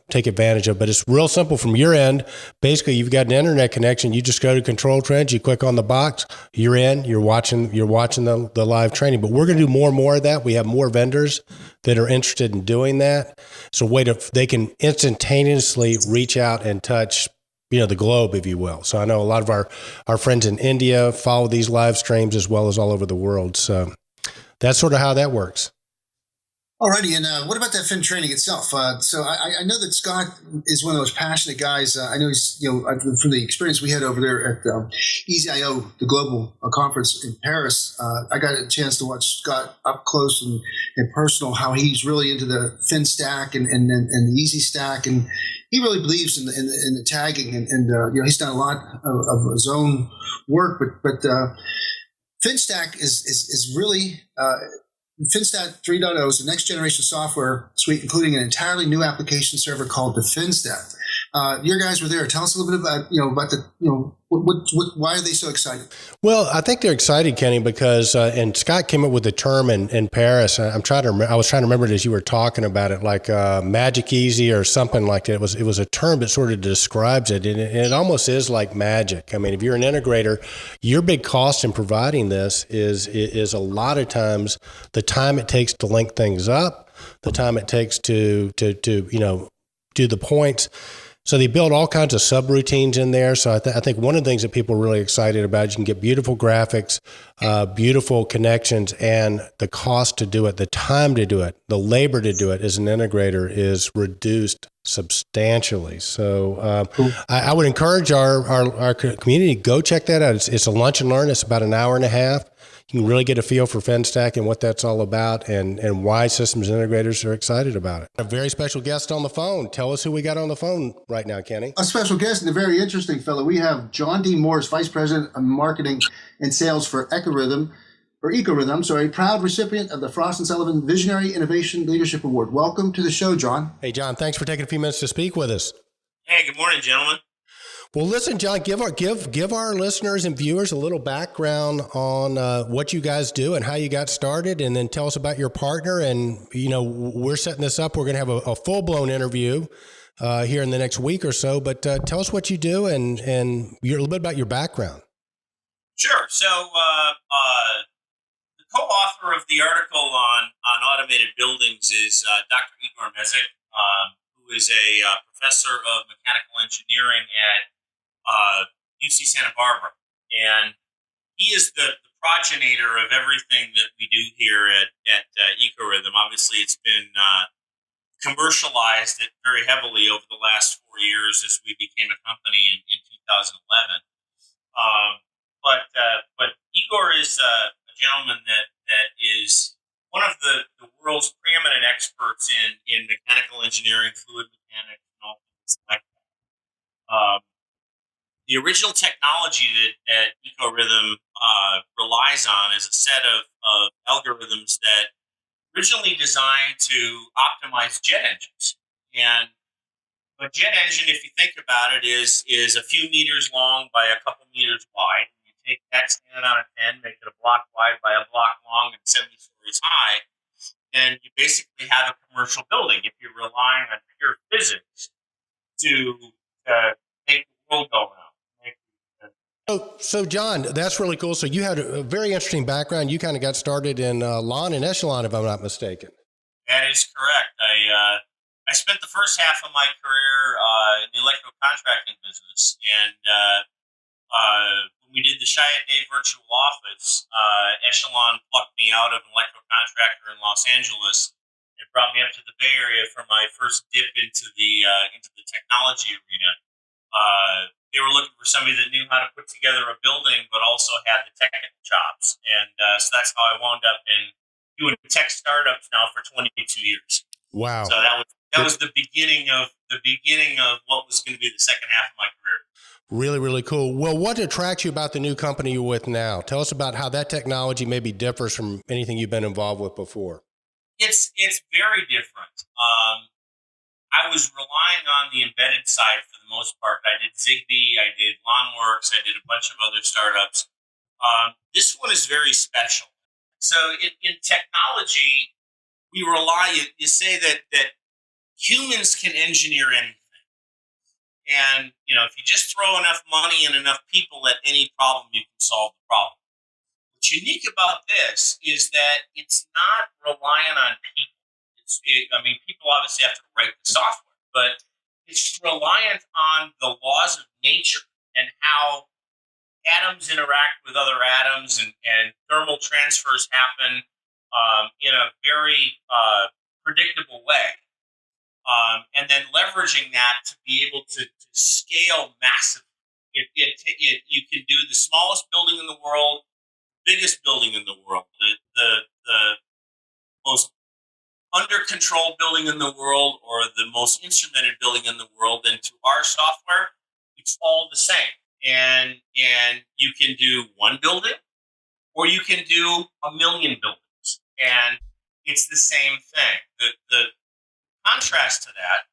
S1: take advantage of it. But it's real simple from your end. Basically, you've got an internet connection. You just go to ControlTrends, you click on the box, you're in, you're watching the live training. But we're going to do more and more of that. We have more vendors that are interested in doing that. So they can instantaneously reach out and touch the globe, if you will. So I know a lot of our friends in India follow these live streams as well as all over the world. So that's sort of how that works.
S2: Alrighty, and what about that fin training itself? So I know that Scott is one of those passionate guys. I know he's, from the experience we had over there at EasyIO, the global conference in Paris, I got a chance to watch Scott up close and personal, how he's really into the fin stack and the easy stack, and he really believes in the tagging, and he's done a lot of his own work, but fin stack is really FinStat 3.0 is the next generation software suite, including an entirely new application server called the FinStat. Your guys were there. Tell us a little bit about why are they so excited?
S1: Well, I think they're excited, Kenny, because and Scott came up with the term in Paris. I was trying to remember it as you were talking about it, like magic easy or something like that. It was a term that sort of describes it, and it almost is like magic. I mean, if you're an integrator, your big cost in providing this is a lot of times the time it takes to link things up, the time it takes to do the points. So they build all kinds of subroutines in there. So I think one of the things that people are really excited about is you can get beautiful graphics, beautiful connections, and the cost to do it, the time to do it, the labor to do it as an integrator is reduced substantially. So I would encourage our community, go check that out. It's a lunch and learn. It's about an hour and a half. You can really get a feel for FinStack and what that's all about, and why systems integrators are excited about it. A very special guest on the phone. Tell us who we got on the phone right now, Kenny.
S3: A special guest and a very interesting fellow. We have John D. Morris, Vice President of Marketing and Sales for Ecorithm, proud recipient of the Frost & Sullivan Visionary Innovation Leadership Award. Welcome to the show, John.
S1: Hey, John, thanks for taking a few minutes to speak with us.
S8: Hey, good morning, gentlemen.
S1: Well, listen, John, give our listeners and viewers a little background on what you guys do and how you got started, and then tell us about your partner. And, we're setting this up. We're going to have a full-blown interview here in the next week or so. But tell us what you do and a little bit about your background.
S8: Sure. So the co-author of the article on automated buildings is Dr. Igor Mezek, who is a professor of mechanical engineering at UC Santa Barbara, and he is the progenitor of everything that we do here at Ecorithm. Obviously, it's been commercialized very heavily over the last 4 years as we became a company in 2011. But Igor is a gentleman that is one of the world's preeminent experts in mechanical engineering, fluid mechanics, and all things like that. The original technology that Ecorithm relies on is a set of algorithms that originally designed to optimize jet engines. And A jet engine, if you think about it, is a few meters long by a couple meters wide. You take that, stand it on a 10, make it a block wide by a block long and 70 stories high, and you basically have a commercial building if you're relying on pure physics to make the world go round.
S1: So John, that's really cool. So you had a very interesting background. You kind of got started in lawn and echelon, if I'm not mistaken.
S8: That is correct. I spent the first half of my career in the electrical contracting business, and when we did the Chiat Day virtual office, Echelon plucked me out of an electrical contractor in Los Angeles and brought me up to the Bay Area for my first dip into the technology arena. They were looking for somebody that knew how to put together a building, but also had the technical chops, and so that's how I wound up in doing tech startups now for 22 years.
S1: Wow!
S8: So that was the beginning of what was going to be the second half of my career.
S1: Really, really cool. Well, what attracts you about the new company you're with now? Tell us about how that technology maybe differs from anything you've been involved with before.
S8: It's very different. I was relying on the embedded side for the most part. I did Zigbee, I did LawnWorks, I did a bunch of other startups. This one is very special. So in technology, we rely, you say that humans can engineer anything. And, if you just throw enough money and enough people at any problem, you can solve the problem. What's unique about this is that it's not reliant on people. People obviously have to write the software, but it's reliant on the laws of nature and how atoms interact with other atoms and thermal transfers happen in a very predictable way. And then leveraging that to be able to scale massively. You can do the smallest building in the world, biggest building in the world, the most under control building in the world, or the most instrumented building in the world. And to our software, it's all the same. And you can do one building, or you can do 1 million buildings, and it's the same thing. The contrast to that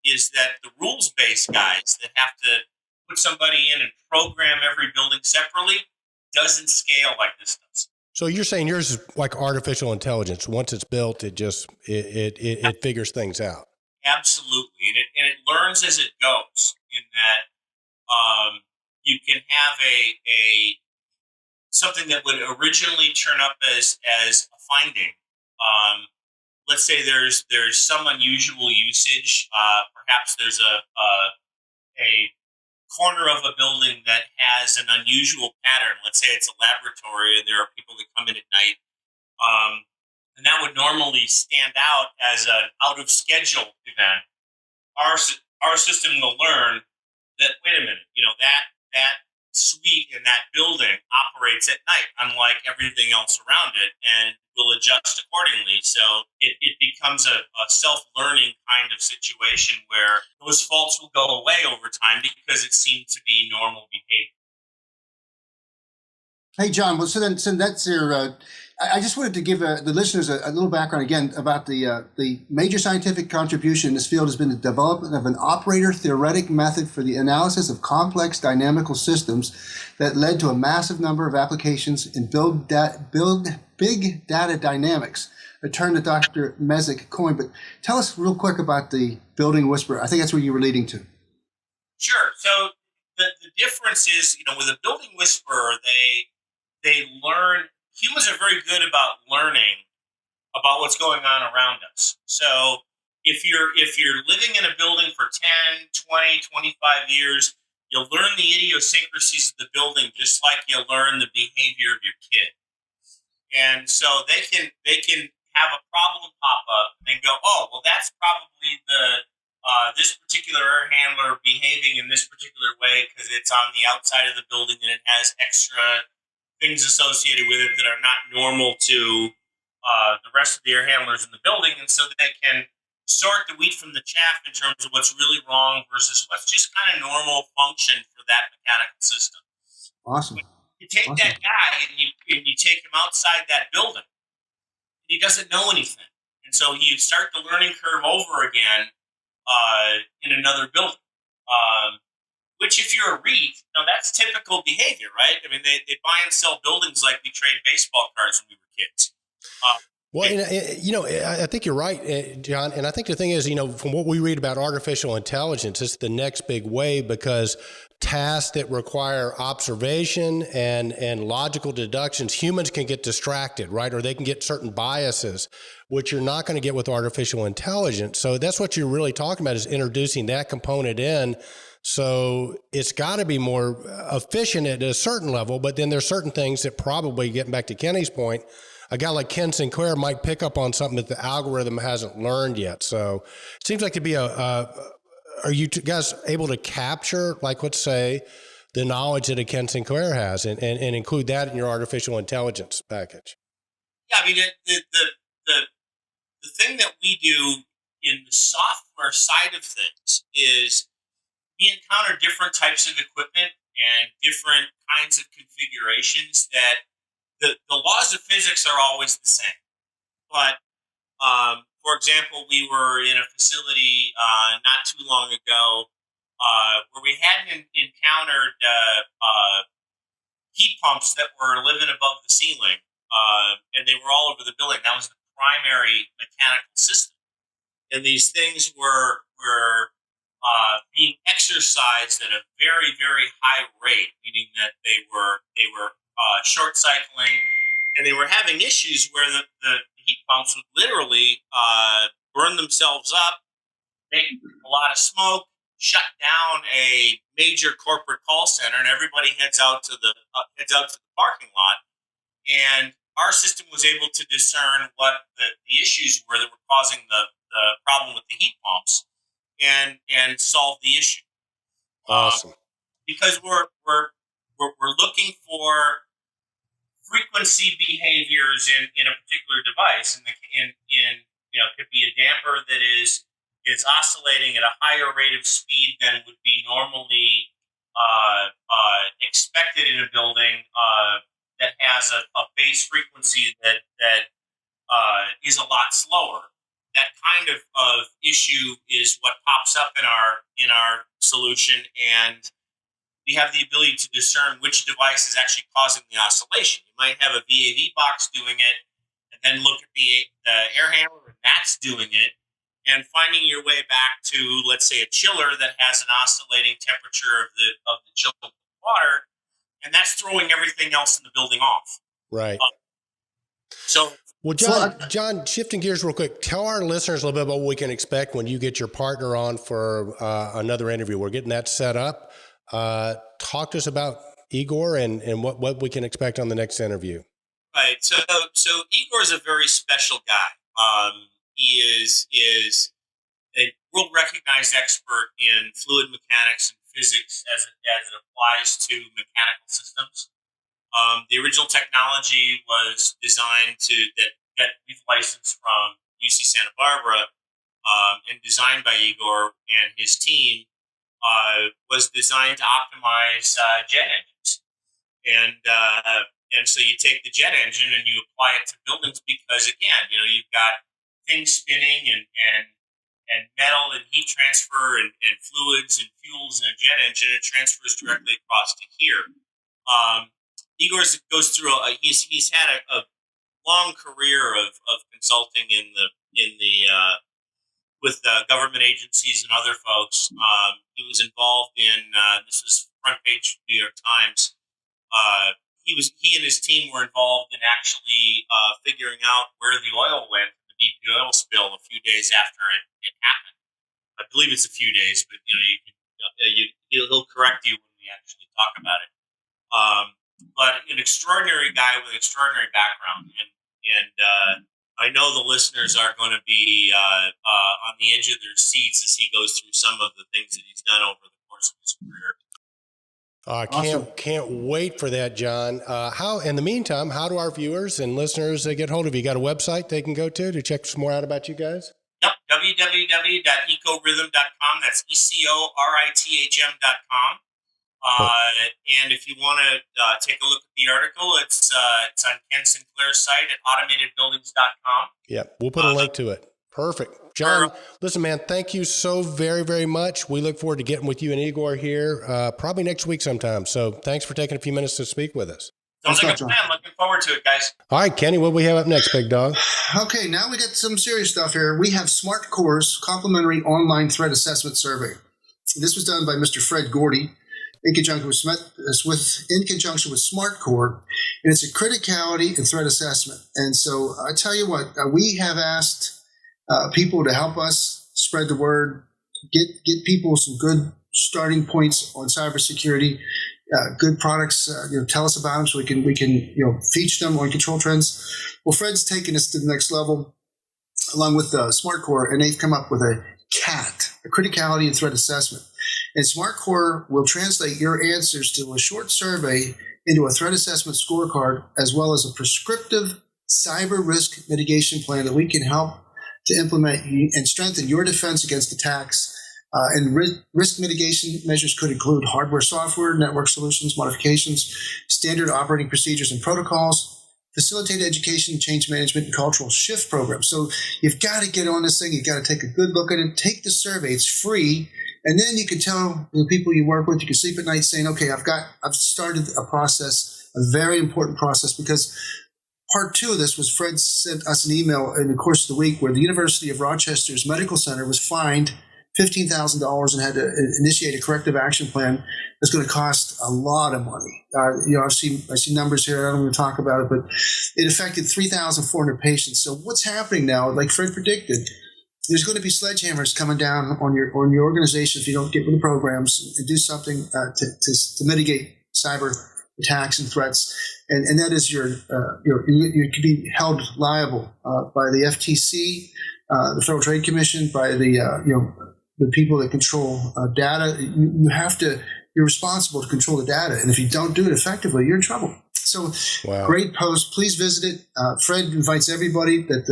S8: is that the rules-based guys that have to put somebody in and program every building separately doesn't scale like this does.
S1: So you're saying yours is like artificial intelligence. Once it's built, it just it figures things out.
S8: Absolutely, and it learns as it goes. In that, you can have a something that would originally turn up as a finding. Let's say there's some unusual usage. Perhaps there's a corner of a building that has an unusual pattern. Let's say it's a laboratory and there are people that come in at night. And that would normally stand out as an out of schedule event. Our system will learn that, wait a minute, that suite in that building operates at night, unlike everything else around it, and will adjust accordingly. So it becomes a self-learning kind of situation where those faults will go away over time because it seemed to be normal behavior.
S3: Hey, John, well, so that's your, I just wanted to give the listeners a little background again about the major scientific contribution in this field has been the development of an operator-theoretic method for the analysis of complex dynamical systems that led to a massive number of applications in big data dynamics, a term that Dr. Mezek coined. But tell us real quick about the building whisperer. I think that's where you were leading to.
S8: Sure. So the difference is, with a building whisperer, they learn. Humans are very good about learning about what's going on around us. So if you're living in a building for 10, 20, 25 years, you'll learn the idiosyncrasies of the building just like you'll learn the behavior of your kid. And so they can have a problem pop up and go, oh, well, that's probably this particular air handler behaving in this particular way because it's on the outside of the building and it has extra things associated with it that are not normal to the rest of the air handlers in the building. And so they can sort the wheat from the chaff in terms of what's really wrong versus what's just kind of normal function for that mechanical system.
S3: Awesome.
S8: You take that guy and you take him outside that building. He doesn't know anything. And so you start the learning curve over again. in another building. Which, if you're a REIT, that's typical behavior, right? I mean, they buy and sell buildings like we trade baseball cards when we were kids.
S1: Well, I think you're right, John. And I think the thing is, from what we read about artificial intelligence, it's the next big wave, because tasks that require observation and logical deductions, humans can get distracted, right? Or they can get certain biases, which you're not going to get with artificial intelligence. So that's what you're really talking about, is introducing that component in. So it's got to be more efficient at a certain level, but then there's certain things that probably, getting back to Kenny's point, a guy like Ken Sinclair might pick up on something that the algorithm hasn't learned yet. So it seems like to be are you guys able to capture, like, let's say, the knowledge that a Ken Sinclair has and include that in your artificial intelligence package?
S8: Yeah, I mean, the thing that we do in the software side of things is we encounter different types of equipment and different kinds of configurations that the laws of physics are always the same. But, for example, we were in a facility not too long ago where we hadn't encountered heat pumps that were living above the ceiling, and they were all over the building. That was the primary mechanical system. And these things were being exercised at a very, very high rate, meaning that they were short cycling, and they were having issues where the heat pumps would literally burn themselves up, make a lot of smoke, shut down a major corporate call center, and everybody heads out to the parking lot. And our system was able to discern what the issues were that were causing the problem with the heat pumps, and solve the issue.
S1: Awesome.
S8: Because we're looking for frequency behaviors in a particular device, and it could be a damper that is oscillating at a higher rate of speed than would be normally expected in a building that has a base frequency that is a lot slower. That kind of issue is what pops up in our solution, and we have the ability to discern which device is actually causing the oscillation. You might have a VAV box doing it, and then look at the air handler, and that's doing it, and finding your way back to, let's say, a chiller that has an oscillating temperature of the chilled water, and that's throwing everything else in the building off.
S1: Right. Well, John, shifting gears real quick, tell our listeners a little bit about what we can expect when you get your partner on for another interview. We're getting that set up. Talk to us about Igor and what we can expect on the next interview.
S8: Right. So Igor is a very special guy. He is a world recognized expert in fluid mechanics and physics as it applies to mechanical systems. The original technology was designed that we've licensed from UC Santa Barbara and designed by Igor and his team, was designed to optimize jet engines. And so you take the jet engine and you apply it to buildings because, again, you've got things spinning and metal and heat transfer and fluids and fuels in a jet engine. It transfers directly across to here. Igor goes through he's had a long career of consulting with government agencies and other folks. He was involved in this was front page New York Times. He and his team were involved in actually figuring out where the oil went, the BP oil spill, a few days after it happened. I believe it's a few days, but he'll correct you when we actually talk about it. But an extraordinary guy with an extraordinary background, and I know the listeners are going to be on the edge of their seats as he goes through some of the things that he's done over the course of his career.
S1: Can't wait for that, John. In the meantime, how do our viewers and listeners get hold of you? You got a website they can go to check some more out about you guys?
S8: Yep, www.ecorithm.com. That's ECORITHM.com. And if you want to take a look at the article, it's on Ken Sinclair's site at automatedbuildings.com.
S1: Yeah, we'll put a link to it. Perfect. John, listen, man, thank you so very, very much. We look forward to getting with you and Igor here probably next week sometime. So thanks for taking a few minutes to speak with us.
S8: Sounds like a plan. Looking forward to it, guys.
S1: All right, Kenny, what do we have up next, big dog?
S2: Okay, now we got some serious stuff here. We have SMARTCORE'S complimentary online threat assessment survey. This was done by Mr. Fred Gordy in conjunction with SMARTCORE, and it's a criticality and threat assessment. And so I tell you what, we have asked people to help us spread the word, get people some good starting points on cybersecurity. Good products, tell us about them so we can feature them on Control Trends. Well, Fred's taken us to the next level along with SMARTCORE, and they've come up with a CAT, a criticality and threat assessment. And SMARTCORE will translate your answers to a short survey into a threat assessment scorecard, as well as a prescriptive cyber risk mitigation plan that we can help to implement and strengthen your defense against attacks. And risk mitigation measures could include hardware, software, network solutions, modifications, standard operating procedures and protocols, facilitated education, change management, and cultural shift programs. So you've got to get on this thing. You've got to take a good look at it. Take the survey. It's free. And then you can tell the people you work with, you can sleep at night saying, okay, I've started a process, a very important process, because part 2 of this was Fred sent us an email in the course of the week where the University of Rochester's Medical Center was fined $15,000 and had to initiate a corrective action plan that's going to cost a lot of money. I see numbers here. I don't want to talk about it, but it affected 3,400 patients. So what's happening now? Like Fred predicted, there's going to be sledgehammers coming down on your organization if you don't get with the programs and do something to mitigate cyber attacks and threats. And that is you could be held liable by the FTC, the Federal Trade Commission, by the people that control data. You're responsible to control the data. And if you don't do it effectively, you're in trouble. So wow. Great post. Please visit it. Fred invites everybody that,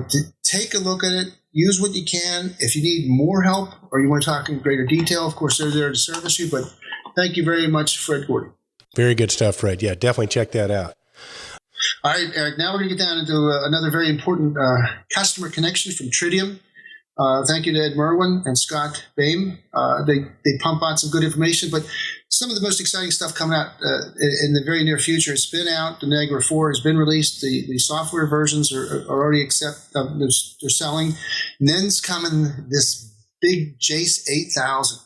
S2: to take a look at it, use what you can. If you need more help or you want to talk in greater detail, of course, they're there to service you. But thank you very much, Fred Gordy. Very good stuff, Fred. Yeah, definitely check that out. All right, Eric, now we're going to get down into another very important customer connection from Tridium. Thank you to Ed Merwin and Scott Baim. They pump out some good information, but some of the most exciting stuff coming out in the very near future. It's been out. The Niagara 4 has been released. The software versions are already they're selling. And then's coming this big JACE 8000.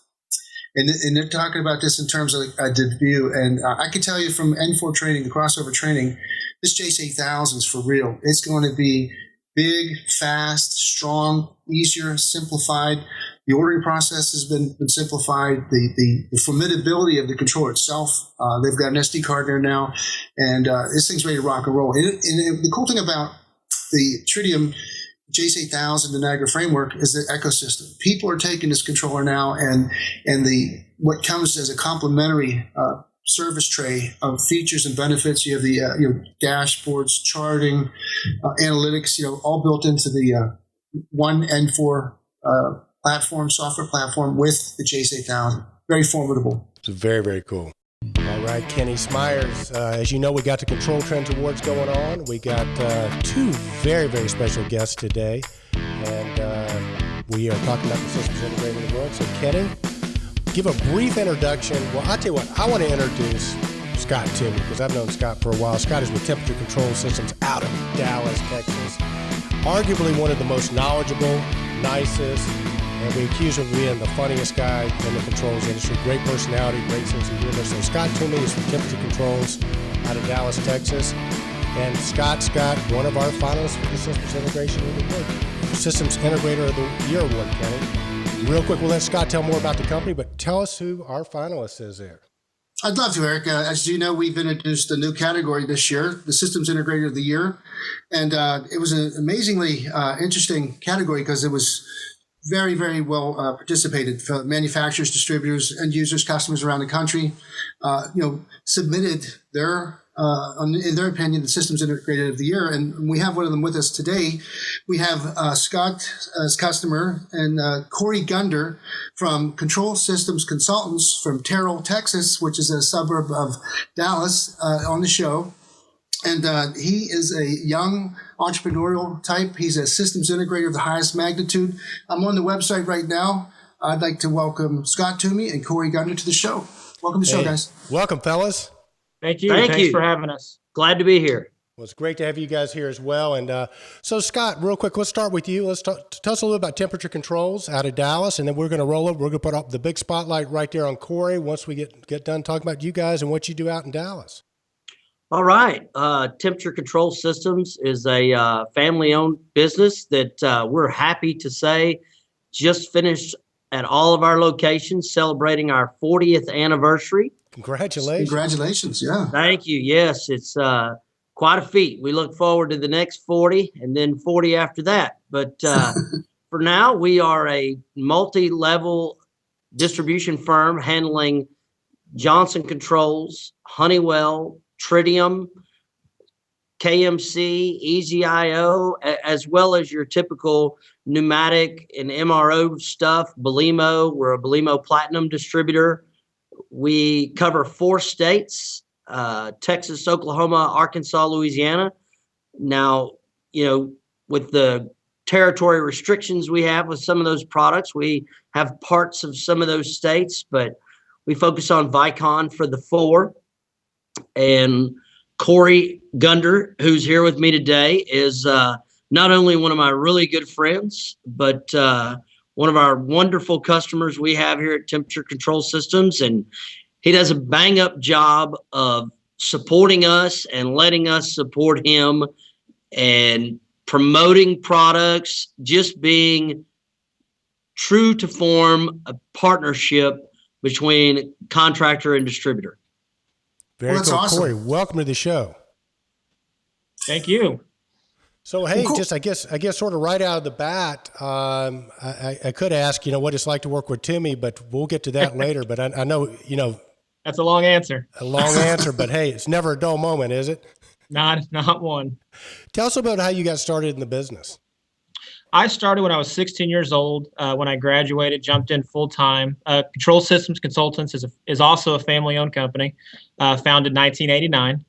S2: And they're talking about this in terms of a debut. And I can tell you from N4 training, the crossover training, this JACE 8000 is for real. It's going to be big, fast, strong, easier, simplified. The ordering process has been simplified. The formidability of the controller itself, they've got an SD card there now, and this thing's ready to rock and roll. And the cool thing about the Tridium JACE 8000, the Niagara framework, is the ecosystem. People are taking this controller now, and what comes as a complementary service tray of features and benefits. You have the dashboards, charting, analytics, all built into the one N4 software platform with the JACE 8000. Very formidable. It's very, very cool. All right, Kenny Smyers. As you know, we got the Control Trends Awards going on. We got 2 very, very special guests today, and we are talking about the systems integrated in the world. So, Kenny, give a brief introduction. Well, I'll tell you what, I want to introduce Scott Twomey, because I've known Scott for a while. Scott is with Temperature Control Systems out of Dallas, Texas. Arguably one of the most knowledgeable, nicest, and we accuse him of being the funniest guy in the controls industry. Great personality, great sense of humor. So Scott Twomey is from Temperature Controls out of Dallas, Texas. And Scott, one of our finalists for the Systems Integration Award. Systems Integrator of the Year Award, Kenny. Real quick, we'll let Scott tell more about the company, but tell us who our finalist is there. I'd love to, Eric. As you know, we've introduced a new category this year, the Systems Integrator of the Year. And it was an amazingly interesting category because it was very, very well participated. For manufacturers, distributors, end users, customers around the country, submitted their, in their opinion, the Systems Integrator of the Year. And we have one of them with us today. We have Scott as customer and Cory Gunder from Control Systems Consultants from Terrell, Texas, which is a suburb of Dallas, on the show. And he is a young entrepreneurial type. He's a systems integrator of the highest magnitude. I'm on the website right now. I'd like to welcome Scott Twomey and Cory Gunder to the show. Welcome to the show, guys.
S1: Welcome, fellas.
S9: Thank you. Thanks for having us. Glad to be here.
S1: Well, it's great to have you guys here as well. And so, Scott, real quick, let's start with you. Tell us a little about temperature controls out of Dallas, and then we're going to roll over. We're going to put up the big spotlight right there on Cory once we get done talking about you guys and what you do out in Dallas.
S9: All right. Temperature Control Systems is a family-owned business that we're happy to say just finished at all of our locations, celebrating our 40th anniversary.
S1: Congratulations.
S2: Congratulations, yeah.
S9: Thank you. Yes, it's quite a feat. We look forward to the next 40 and then 40 after that. But for now, we are a multi-level distribution firm handling Johnson Controls, Honeywell, Tridium, KMC, EZIO, as well as your typical pneumatic and MRO stuff. Belimo, we're a Belimo Platinum distributor. We cover 4 states. Texas, Oklahoma, Arkansas, Louisiana. Now, with the territory restrictions we have with some of those products, we have parts of some of those states, but we focus on Vicon for the 4. And Cory Gunder, who's here with me today, is not only one of my really good friends, but one of our wonderful customers we have here at Temperature Control Systems. And he does a bang-up job of supporting us and letting us support him and promoting products, just being true to form a partnership between contractor and distributor.
S1: Very cool. Awesome. Cory, welcome to the show.
S10: Thank you.
S1: So, hey, just I guess sort of right out of the bat, I could ask, what it's like to work with Timmy, but we'll get to that later. But I know,
S10: that's a long answer.
S1: A long answer, but hey, it's never a dull moment, is it?
S10: Not one.
S1: Tell us about how you got started in the business.
S10: I started when I was 16 years old. When I graduated, jumped in full time. Control Systems Consultants is also a family-owned company, founded in 1989.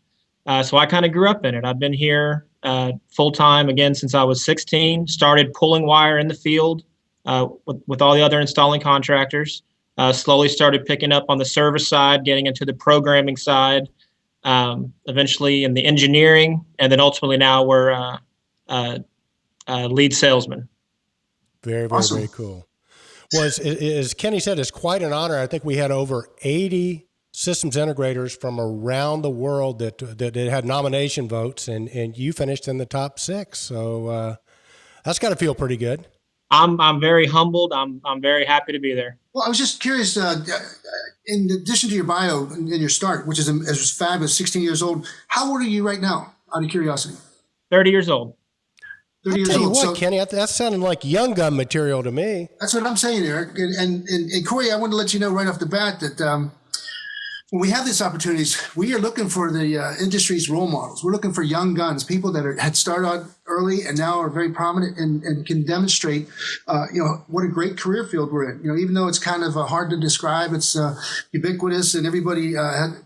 S10: So I kind of grew up in it. I've been here full time again since I was 16. Started pulling wire in the field with all the other installing contractors. Slowly started picking up on the service side, getting into the programming side, eventually in the engineering, and then ultimately now we're lead salesman.
S1: Very, very, awesome. Very cool. Well, as Kenny said, it's quite an honor. I think we had over 80 systems integrators from around the world that had nomination votes, and you finished in the top 6. So that's got to feel pretty good.
S10: I'm very humbled. I'm very happy to be there.
S2: Well, I was just curious, in addition to your bio and your start, which is fabulous, 16 years old, how old are you right now, out of curiosity?
S10: 30 years old.
S2: 30 years
S1: old.
S2: What,
S1: so, Kenny, that sounded like young gun material to me.
S2: That's what I'm saying, Eric. And Cory, I want to let you know right off the bat that when we have these opportunities, we are looking for the industry's role models. We're looking for young guns, people that had started out early and now are very prominent and can demonstrate, what a great career field we're in. Even though it's kind of hard to describe, it's ubiquitous and everybody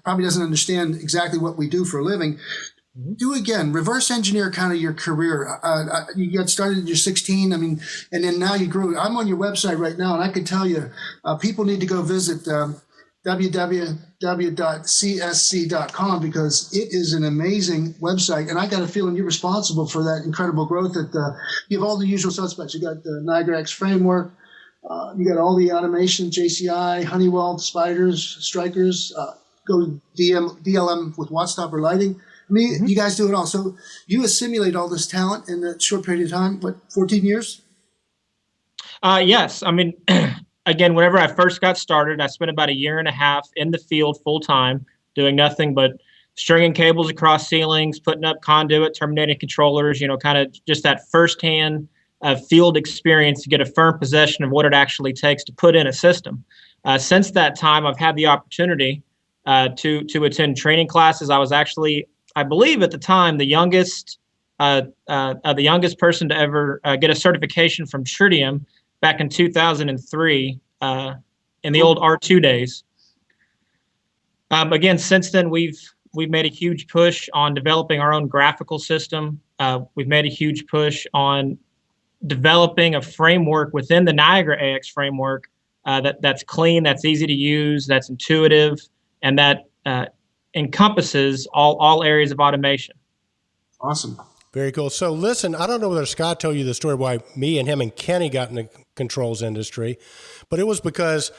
S2: probably doesn't understand exactly what we do for a living. Do again, reverse engineer kind of your career. You got started at your 16, and then now you grew. I'm on your website right now, and I can tell you, people need to go visit www.csc.com because it is an amazing website, and I got a feeling you're responsible for that incredible growth. That you have all the usual suspects. You got the Niagara X framework, you got all the automation, JCI, Honeywell, Spiders, Strykers, go DLM with watt stopper lighting. You guys do it all. So you assimilate all this talent in a short period of time. What, 14 years?
S10: Yes. Again, whenever I first got started, I spent about 1.5 years in the field full time, doing nothing but stringing cables across ceilings, putting up conduit, terminating controllers, kind of just that firsthand field experience to get a firm possession of what it actually takes to put in a system. Since that time, I've had the opportunity to attend training classes. I was actually, I believe at the time, the youngest person to ever get a certification from Tridium back in 2003 in the old R2 days. Again, since then, we've made a huge push on developing our own graphical system, we've made a huge push on developing a framework within the Niagara AX framework that's clean, that's easy to use, that's intuitive, and that encompasses all areas of automation.
S2: Awesome.
S1: Very cool. So listen, I don't know whether Scott told you the story why me and him and Kenny got in the controls industry, but it was because,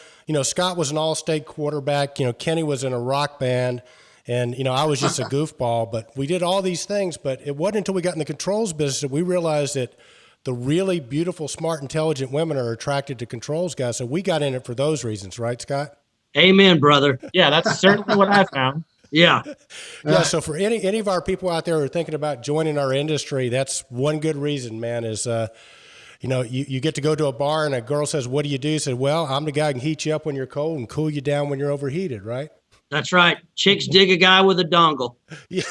S1: Scott was an all-state quarterback, Kenny was in a rock band, and, I was just a goofball, but we did all these things, but it wasn't until we got in the controls business that we realized that the really beautiful, smart, intelligent women are attracted to controls guys. So we got in it for those reasons, right, Scott?
S9: Amen, brother.
S10: Yeah, that's certainly what I found.
S9: Yeah.
S1: Yeah. So for any of our people out there who are thinking about joining our industry, that's one good reason, man, is, you get to go to a bar and a girl says, "What do you do?" You say, "Well, I'm the guy who can heat you up when you're cold and cool you down when you're overheated," right?
S9: That's right. Chicks dig a guy with a dongle.
S1: Yeah.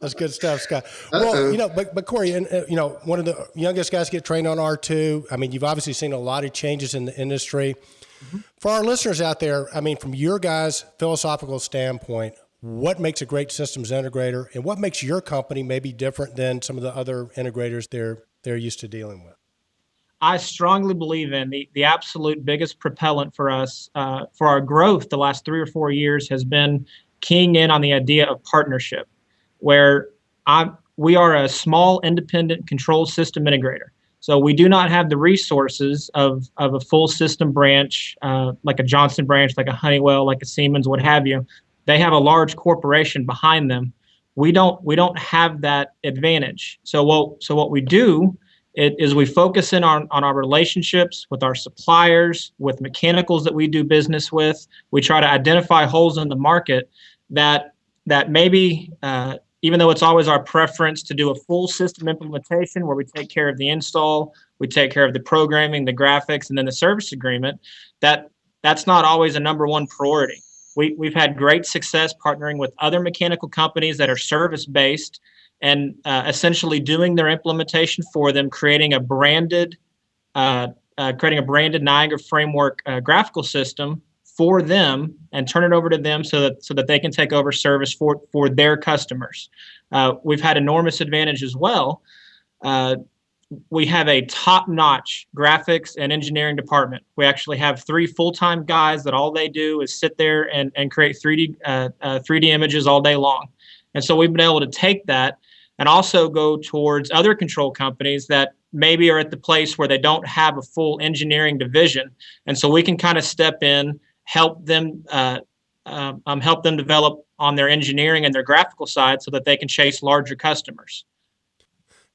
S1: That's good stuff, Scott. Well, but Cory, and one of the youngest guys to get trained on R2. I mean, you've obviously seen a lot of changes in the industry. Mm-hmm. For our listeners out there, I mean, from your guys' philosophical standpoint, what makes a great systems integrator, and what makes your company maybe different than some of the other integrators they're used to dealing with?
S10: I strongly believe in the absolute biggest propellant for us for our growth the last 3 or 4 years has been keying in on the idea of partnership, where we are a small independent control system integrator. So we do not have the resources of a full system branch, like a Johnson branch, like a Honeywell, like a Siemens, what have you. They have a large corporation behind them. We don't have that advantage. So what we do is we focus in on our relationships with our suppliers, with mechanicals that we do business with. We try to identify holes in the market that maybe, even though it's always our preference to do a full system implementation where we take care of the install, we take care of the programming, the graphics, and then the service agreement, that's not always a number one priority. We've had great success partnering with other mechanical companies that are service-based and essentially doing their implementation for them, creating a branded Niagara framework graphical system for them and turn it over to them so that they can take over service for their customers. We've had enormous advantage as well. We have a top-notch graphics and engineering department. We actually have 3 full-time guys that all they do is sit there and create 3D images all day long. And so we've been able to take that and also go towards other control companies that maybe are at the place where they don't have a full engineering division. And so we can kind of step in, help them develop on their engineering and their graphical side so that they can chase larger customers.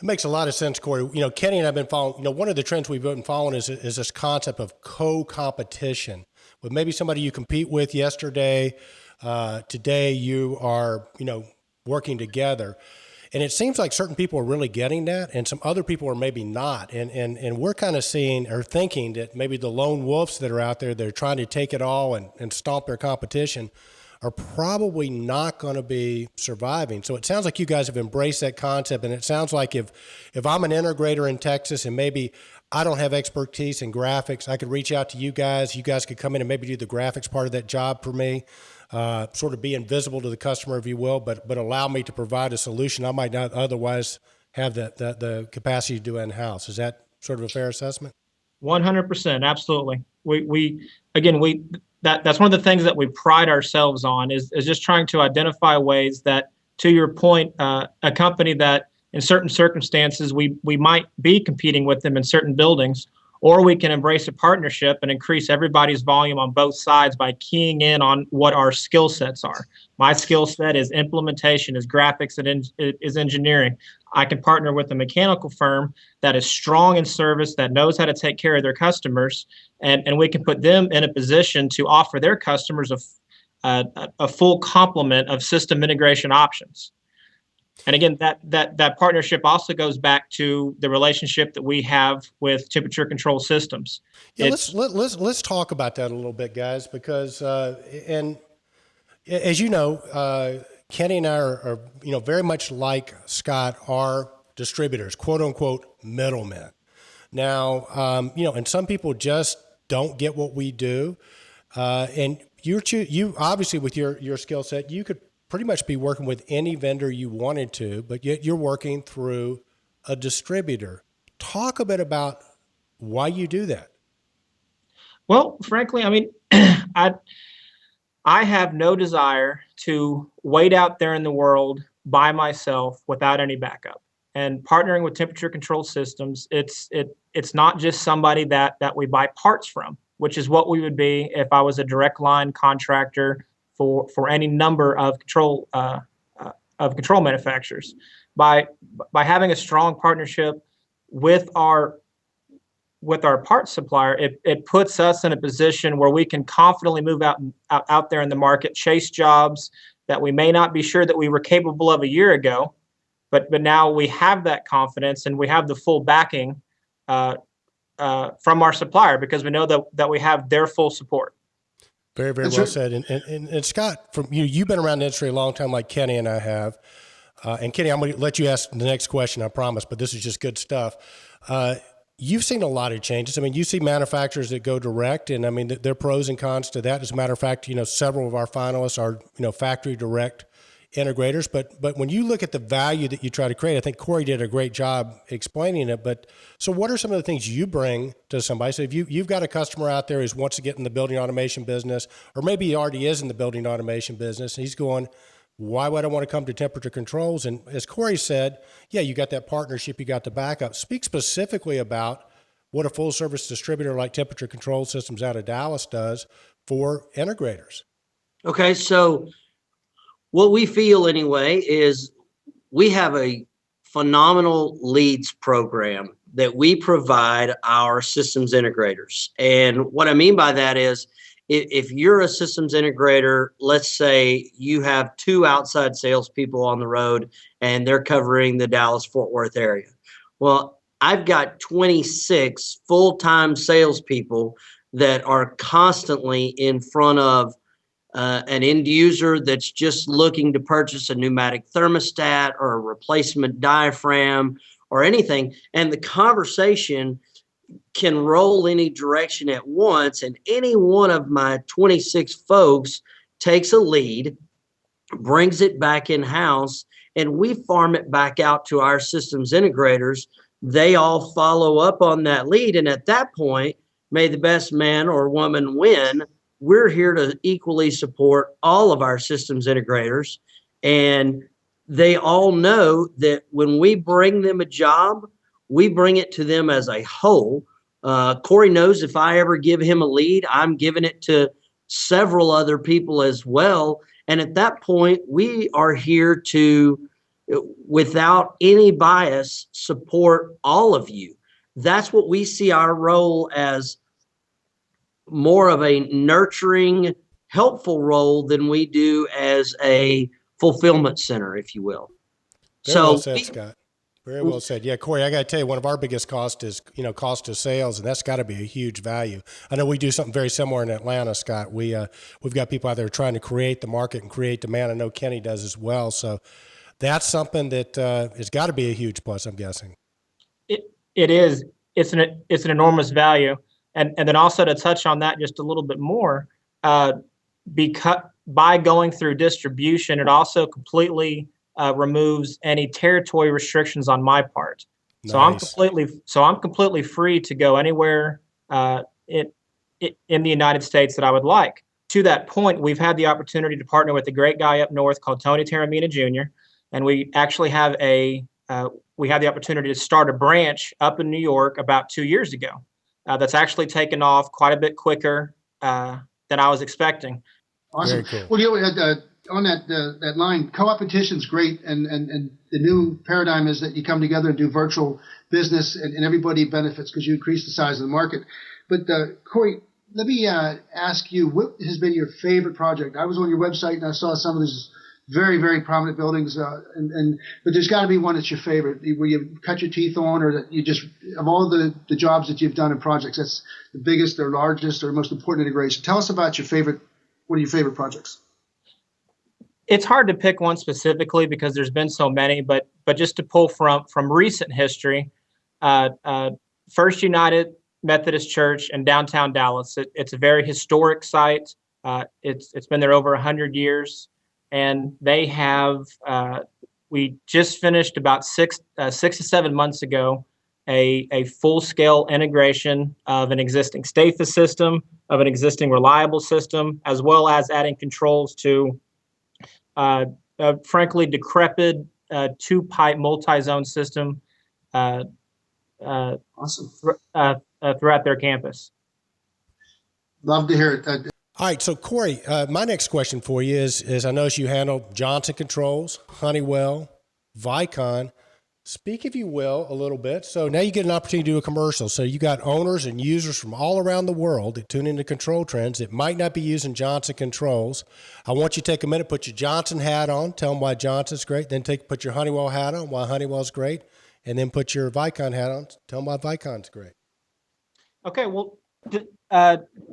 S1: It makes a lot of sense, Cory. Kenny and I have been following, one of the trends we've been following is this concept of co-competition. With maybe somebody you compete with yesterday, today you are, working together. And it seems like certain people are really getting that and some other people are maybe not. And we're kind of seeing or thinking that maybe the lone wolves that are out there, they're trying to take it all and stomp their competition, are probably not going to be surviving. So it sounds like you guys have embraced that concept. And it sounds like if I'm an integrator in Texas and maybe I don't have expertise in graphics, I could reach out to you guys. You guys could come in and maybe do the graphics part of that job for me, sort of be invisible to the customer, if you will, but allow me to provide a solution I might not otherwise have the capacity to do in-house. Is that sort of a fair assessment?
S10: 100%, absolutely. That's one of the things that we pride ourselves on is just trying to identify ways that, to your point, a company that in certain circumstances we might be competing with them in certain buildings, or we can embrace a partnership and increase everybody's volume on both sides by keying in on what our skill sets are. My skill set is implementation, is graphics, and is engineering. I can partner with a mechanical firm that is strong in service, that knows how to take care of their customers, and we can put them in a position to offer their customers a full complement of system integration options. And again, that partnership also goes back to the relationship that we have with Temperature Control Systems.
S1: Yeah, let's talk about that a little bit, guys, because and as you know, Kenny and I are very much like Scott, are distributors, quote unquote middlemen. Now, and some people just don't get what we do, and you obviously with your skill set, you could pretty much be working with any vendor you wanted to, but yet you're working through a distributor. Talk a bit about why you do that.
S10: Well, frankly, I mean, I have no desire to wait out there in the world by myself without any backup. And partnering with Temperature Control Systems, it's not just somebody that we buy parts from, which is what we would be if I was a direct line contractor for any number of control manufacturers. By having a strong partnership with our parts supplier, it puts us in a position where we can confidently move out there in the market, chase jobs that we may not be sure that we were capable of a year ago, but now we have that confidence and we have the full backing from our supplier because we know that we have their full support.
S1: Very, very well said. And Scott, from you've been around the industry a long time, like Kenny and I have. And Kenny, I'm going to let you ask the next question, I promise, but this is just good stuff. You've seen a lot of changes. I mean, you see manufacturers that go direct, and I mean, there are pros and cons to that. As a matter of fact, several of our finalists are, factory direct integrators. But when you look at the value that you try to create, I think Cory did a great job explaining it. But so what are some of the things you bring to somebody? So if you've got a customer out there who wants to get in the building automation business, or maybe he already is in the building automation business, and he's going, why would I want to come to Temperature Controls? And as Cory said, yeah, you got that partnership, you got the backup. Speak specifically about what a full service distributor like Temperature Control Systems out of Dallas does for integrators.
S9: Okay, so what we feel anyway is we have a phenomenal leads program that we provide our systems integrators. And what I mean by that is, if you're a systems integrator, let's say you have 2 outside salespeople on the road and they're covering the Dallas-Fort Worth area. Well, I've got 26 full-time salespeople that are constantly in front of an end user that's just looking to purchase a pneumatic thermostat or a replacement diaphragm or anything. And the conversation can roll any direction at once, and any one of my 26 folks takes a lead, brings it back in-house, and we farm it back out to our systems integrators. They all follow up on that lead, and at that point, may the best man or woman win. We're here to equally support all of our systems integrators, and they all know that when we bring them a job, we bring it to them as a whole. Cory knows if I ever give him a lead, I'm giving it to several other people as well. And at that point, we are here to, without any bias, support all of you. That's what we see our role as, more of a nurturing, helpful role than we do as a fulfillment center, if you will.
S1: Very well said, Scott. Very well said. Yeah, Cory, I got to tell you, one of our biggest costs is, cost of sales, and that's got to be a huge value. I know we do something very similar in Atlanta, Scott. We've got people out there trying to create the market and create demand. I know Kenny does as well. So that's something that has got to be a huge plus, I'm guessing.
S10: It is. It's an enormous value. And then also to touch on that just a little bit more, because by going through distribution, it also completely removes any territory restrictions on my part. Nice. So I'm completely free to go anywhere in the United States that I would like. To that point, we've had the opportunity to partner with a great guy up north called Tony Taramina Jr., and we actually have the opportunity to start a branch up in New York about 2 years ago. That's actually taken off quite a bit quicker than I was expecting.
S3: Awesome.
S1: Very cool.
S3: Well, on that line, co-opetition is great, and the new paradigm is that you come together and do virtual business, and everybody benefits because you increase the size of the market. But Cory, let me ask you, what has been your favorite project? I was on your website and I saw some of these very, very prominent buildings, but there's got to be one that's your favorite, where you cut your teeth on, or that you just, of all the jobs that you've done in projects, that's the biggest or largest or most important integration. Tell us about one of your favorite projects.
S10: It's hard to pick one specifically because there's been so many, but just to pull from recent history, First United Methodist Church in downtown Dallas. It's a very historic site. It's been there over 100 years, and they have. We just finished about 6 to 7 months ago a full-scale integration of an existing Stafus system, of an existing Reliable system, as well as adding controls to frankly decrepit two-pipe multi-zone system
S3: Awesome.
S10: Throughout their campus.
S3: Love to hear it.
S1: All right, so Cory, my next question for you is I notice you handle Johnson Controls, Honeywell, Vicon. Speak, if you will, a little bit. So now you get an opportunity to do a commercial. So you got owners and users from all around the world that tune into Control Trends that might not be using Johnson Controls. I want you to take a minute, put your Johnson hat on, tell them why Johnson's great, then put your Honeywell hat on, why Honeywell's great, and then put your Vicon hat on, tell them why Vicon's great.
S10: Okay, well, to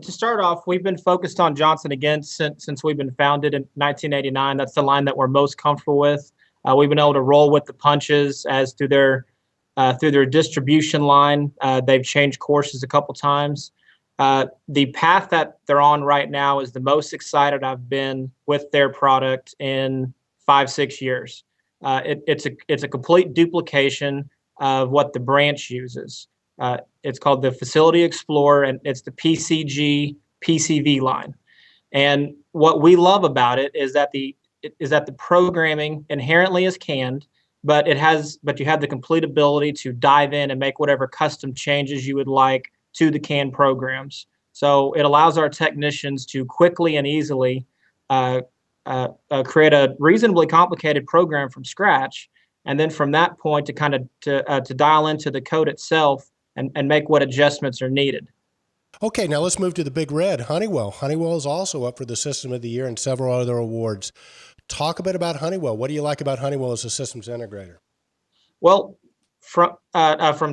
S10: start off, we've been focused on Johnson again since we've been founded in 1989. That's the line that we're most comfortable with. We've been able to roll with the punches as through their distribution line. They've changed courses a couple times. The path that they're on right now is the most excited I've been with their product in 5-6 years. It's a complete duplication of what the branch uses. It's called the Facility Explorer, and it's the PCG PCV line. And what we love about it is that the programming inherently is canned, but you have the complete ability to dive in and make whatever custom changes you would like to the canned programs. So it allows our technicians to quickly and easily create a reasonably complicated program from scratch, and then from that point to dial into the code itself and make what adjustments are needed.
S1: Okay, now let's move to the big red, Honeywell. Honeywell is also up for the System of the Year and several other awards. Talk a bit about Honeywell. What do you like about Honeywell as a systems integrator? Well,
S10: from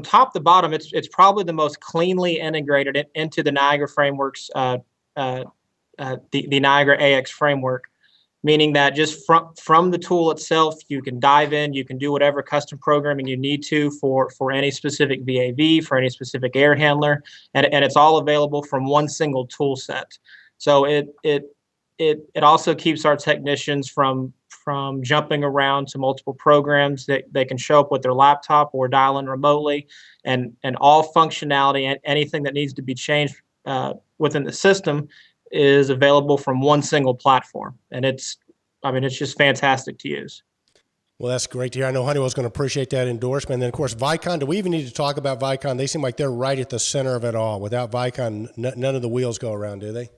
S10: top to bottom, it's probably the most cleanly integrated into the Niagara frameworks, the Niagara AX framework, meaning that just from the tool itself, you can dive in, you can do whatever custom programming you need to for any specific VAV, for any specific air handler, and it's all available from one single tool set. So it also keeps our technicians from jumping around to multiple programs that they can show up with their laptop or dial in remotely, and all functionality and anything that needs to be changed within the system is available from one single platform. And it's just fantastic to use.
S1: Well, that's great to hear. I know Honeywell's going to appreciate that endorsement. And then, of course, Vicon. Do we even need to talk about Vicon? They seem like they're right at the center of it all. Without Vicon, none of the wheels go around, do they?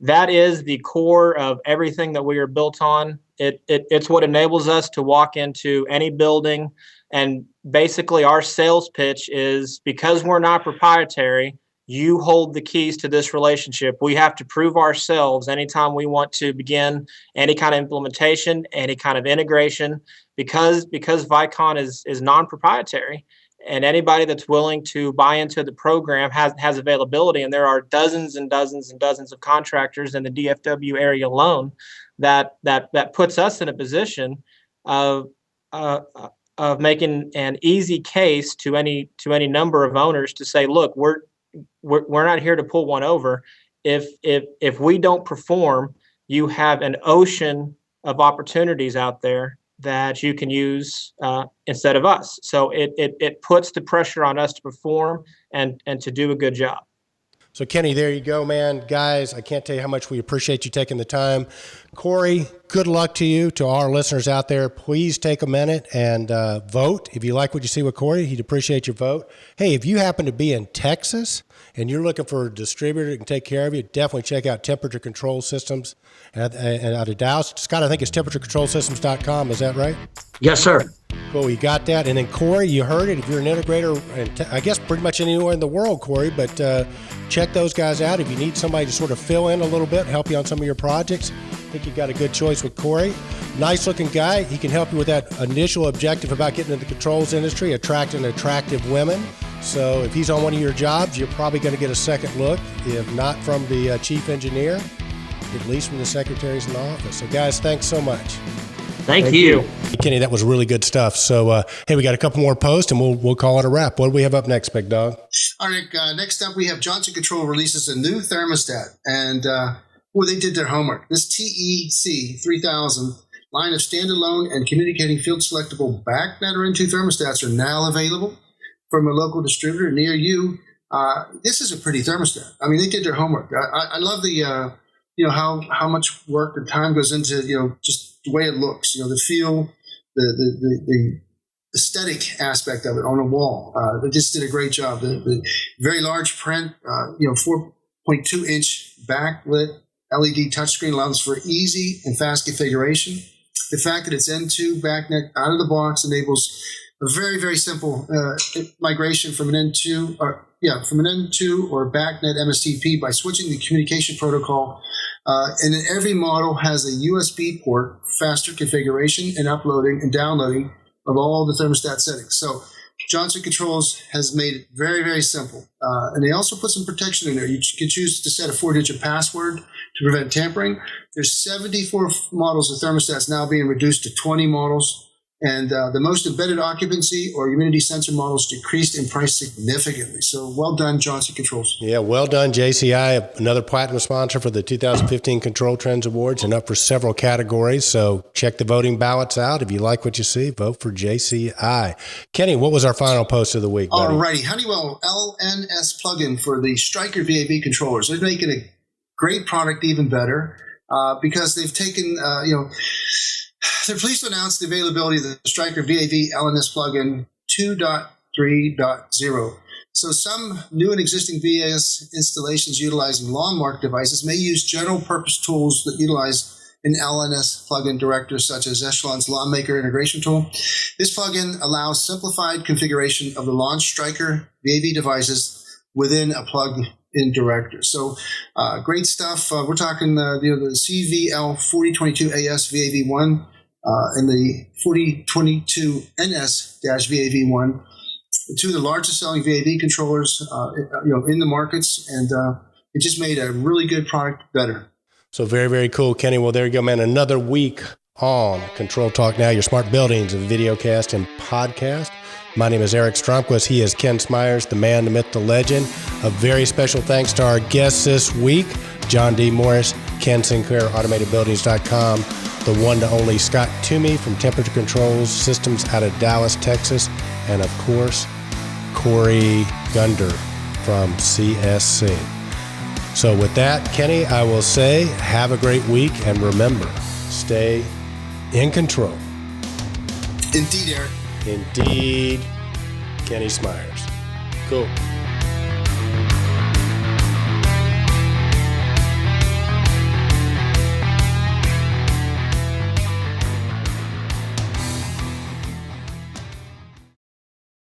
S10: That is the core of everything that we are built on. It's what enables us to walk into any building. And basically our sales pitch is, because we're not proprietary, you hold the keys to this relationship. We have to prove ourselves anytime we want to begin any kind of implementation, any kind of integration, because Vicon is non-proprietary, and anybody that's willing to buy into the program has availability. And there are dozens and dozens and dozens of contractors in the DFW area alone that puts us in a position of making an easy case to any number of owners to say, look, we're not here to pull one over. If we don't perform, you have an ocean of opportunities out there that you can use instead of us. So it puts the pressure on us to perform and to do a good job.
S1: So Kenny, there you go, man. Guys, I can't tell you how much we appreciate you taking the time. Cory, good luck to you. To our listeners out there, please take a minute and vote. If you like what you see with Cory, he'd appreciate your vote. Hey, if you happen to be in Texas and you're looking for a distributor that can take care of you, definitely check out Temperature Control Systems and out of Dallas. Scott, I think it's temperaturecontrolsystems.com. Is that right?
S9: Yes, sir.
S1: Cool, you got that. And then Cory, you heard it. If you're an integrator, and I guess pretty much anywhere in the world, Cory, but check those guys out. If you need somebody to sort of fill in a little bit, help you on some of your projects, I think you've got a good choice with Cory. Nice looking guy. He can help you with that initial objective about getting into the controls industry, attracting attractive women. So if he's on one of your jobs, you're probably going to get a second look, if not from the chief engineer, at least from the secretaries in the office. So guys, thanks so much.
S9: Thank you.
S1: Kenny, that was really good stuff. So, hey, we got a couple more posts and we'll call it a wrap. What do we have up next, Big Dog?
S2: All right, next up we have Johnson Control releases a new thermostat, and they did their homework. This TEC3000 line of standalone and communicating field selectable BACnet or N2 thermostats are now available from a local distributor near you. This is a pretty thermostat. I mean, they did their homework. I love the how much work and time goes into just the way it looks. The feel, the aesthetic aspect of it on a wall. They just did a great job. The very large print, 4.2 inch backlit LED touchscreen allows for easy and fast configuration. The fact that it's N2 BACnet out of the box enables a very, very simple migration from an N2 or BACnet MSTP by switching the communication protocol. And then every model has a USB port, faster configuration and uploading and downloading of all the thermostat settings. So Johnson Controls has made it very, very simple. And they also put some protection in there. You can choose to set a 4-digit password to prevent tampering. There's 74 models of thermostats now being reduced to 20 models. And the most embedded occupancy or humidity sensor models decreased in price significantly. So well done, Johnson Controls.
S1: Yeah, well done, JCI, another platinum sponsor for the 2015 ControlTrends Awards and up for several categories. So check the voting ballots out. If you like what you see, vote for JCI. Kenny, what was our final post of the week, buddy?
S2: All righty. Honeywell LNS plugin for the Stryker VAV controllers. They're making a great product even better because they've taken, they're pleased to announce the availability of the Stryker VAV LNS plugin 2.3.0. So some new and existing VAS installations utilizing lawn-mark devices may use general-purpose tools that utilize an LNS plugin director, such as Echelon's LawnMaker integration tool. This plugin allows simplified configuration of the launch Stryker VAV devices within a plug-in director. So great stuff. We're talking the CVL 4022 AS VAV1 and the 4022NS-VAV1, two of the largest selling VAV controllers in the markets, and it just made a really good product better.
S1: So very, very cool, Kenny. Well, there you go, man. Another week on ControlTalk Now, your smart buildings VideoCast and podcast. My name is Eric Stromquist. He is Ken Smyers, the man, the myth, the legend. A very special thanks to our guests this week, John D. Morris, Ken Sinclair, AutomatedBuildings.com, the one to only Scott Twomey from Temperature Controls Systems out of Dallas, Texas, and of course, Cory Gunder from CSC. So with that, Kenny, I will say have a great week, and remember, stay in control.
S2: Indeed, Eric.
S1: Indeed, Kenny Smyers. Cool.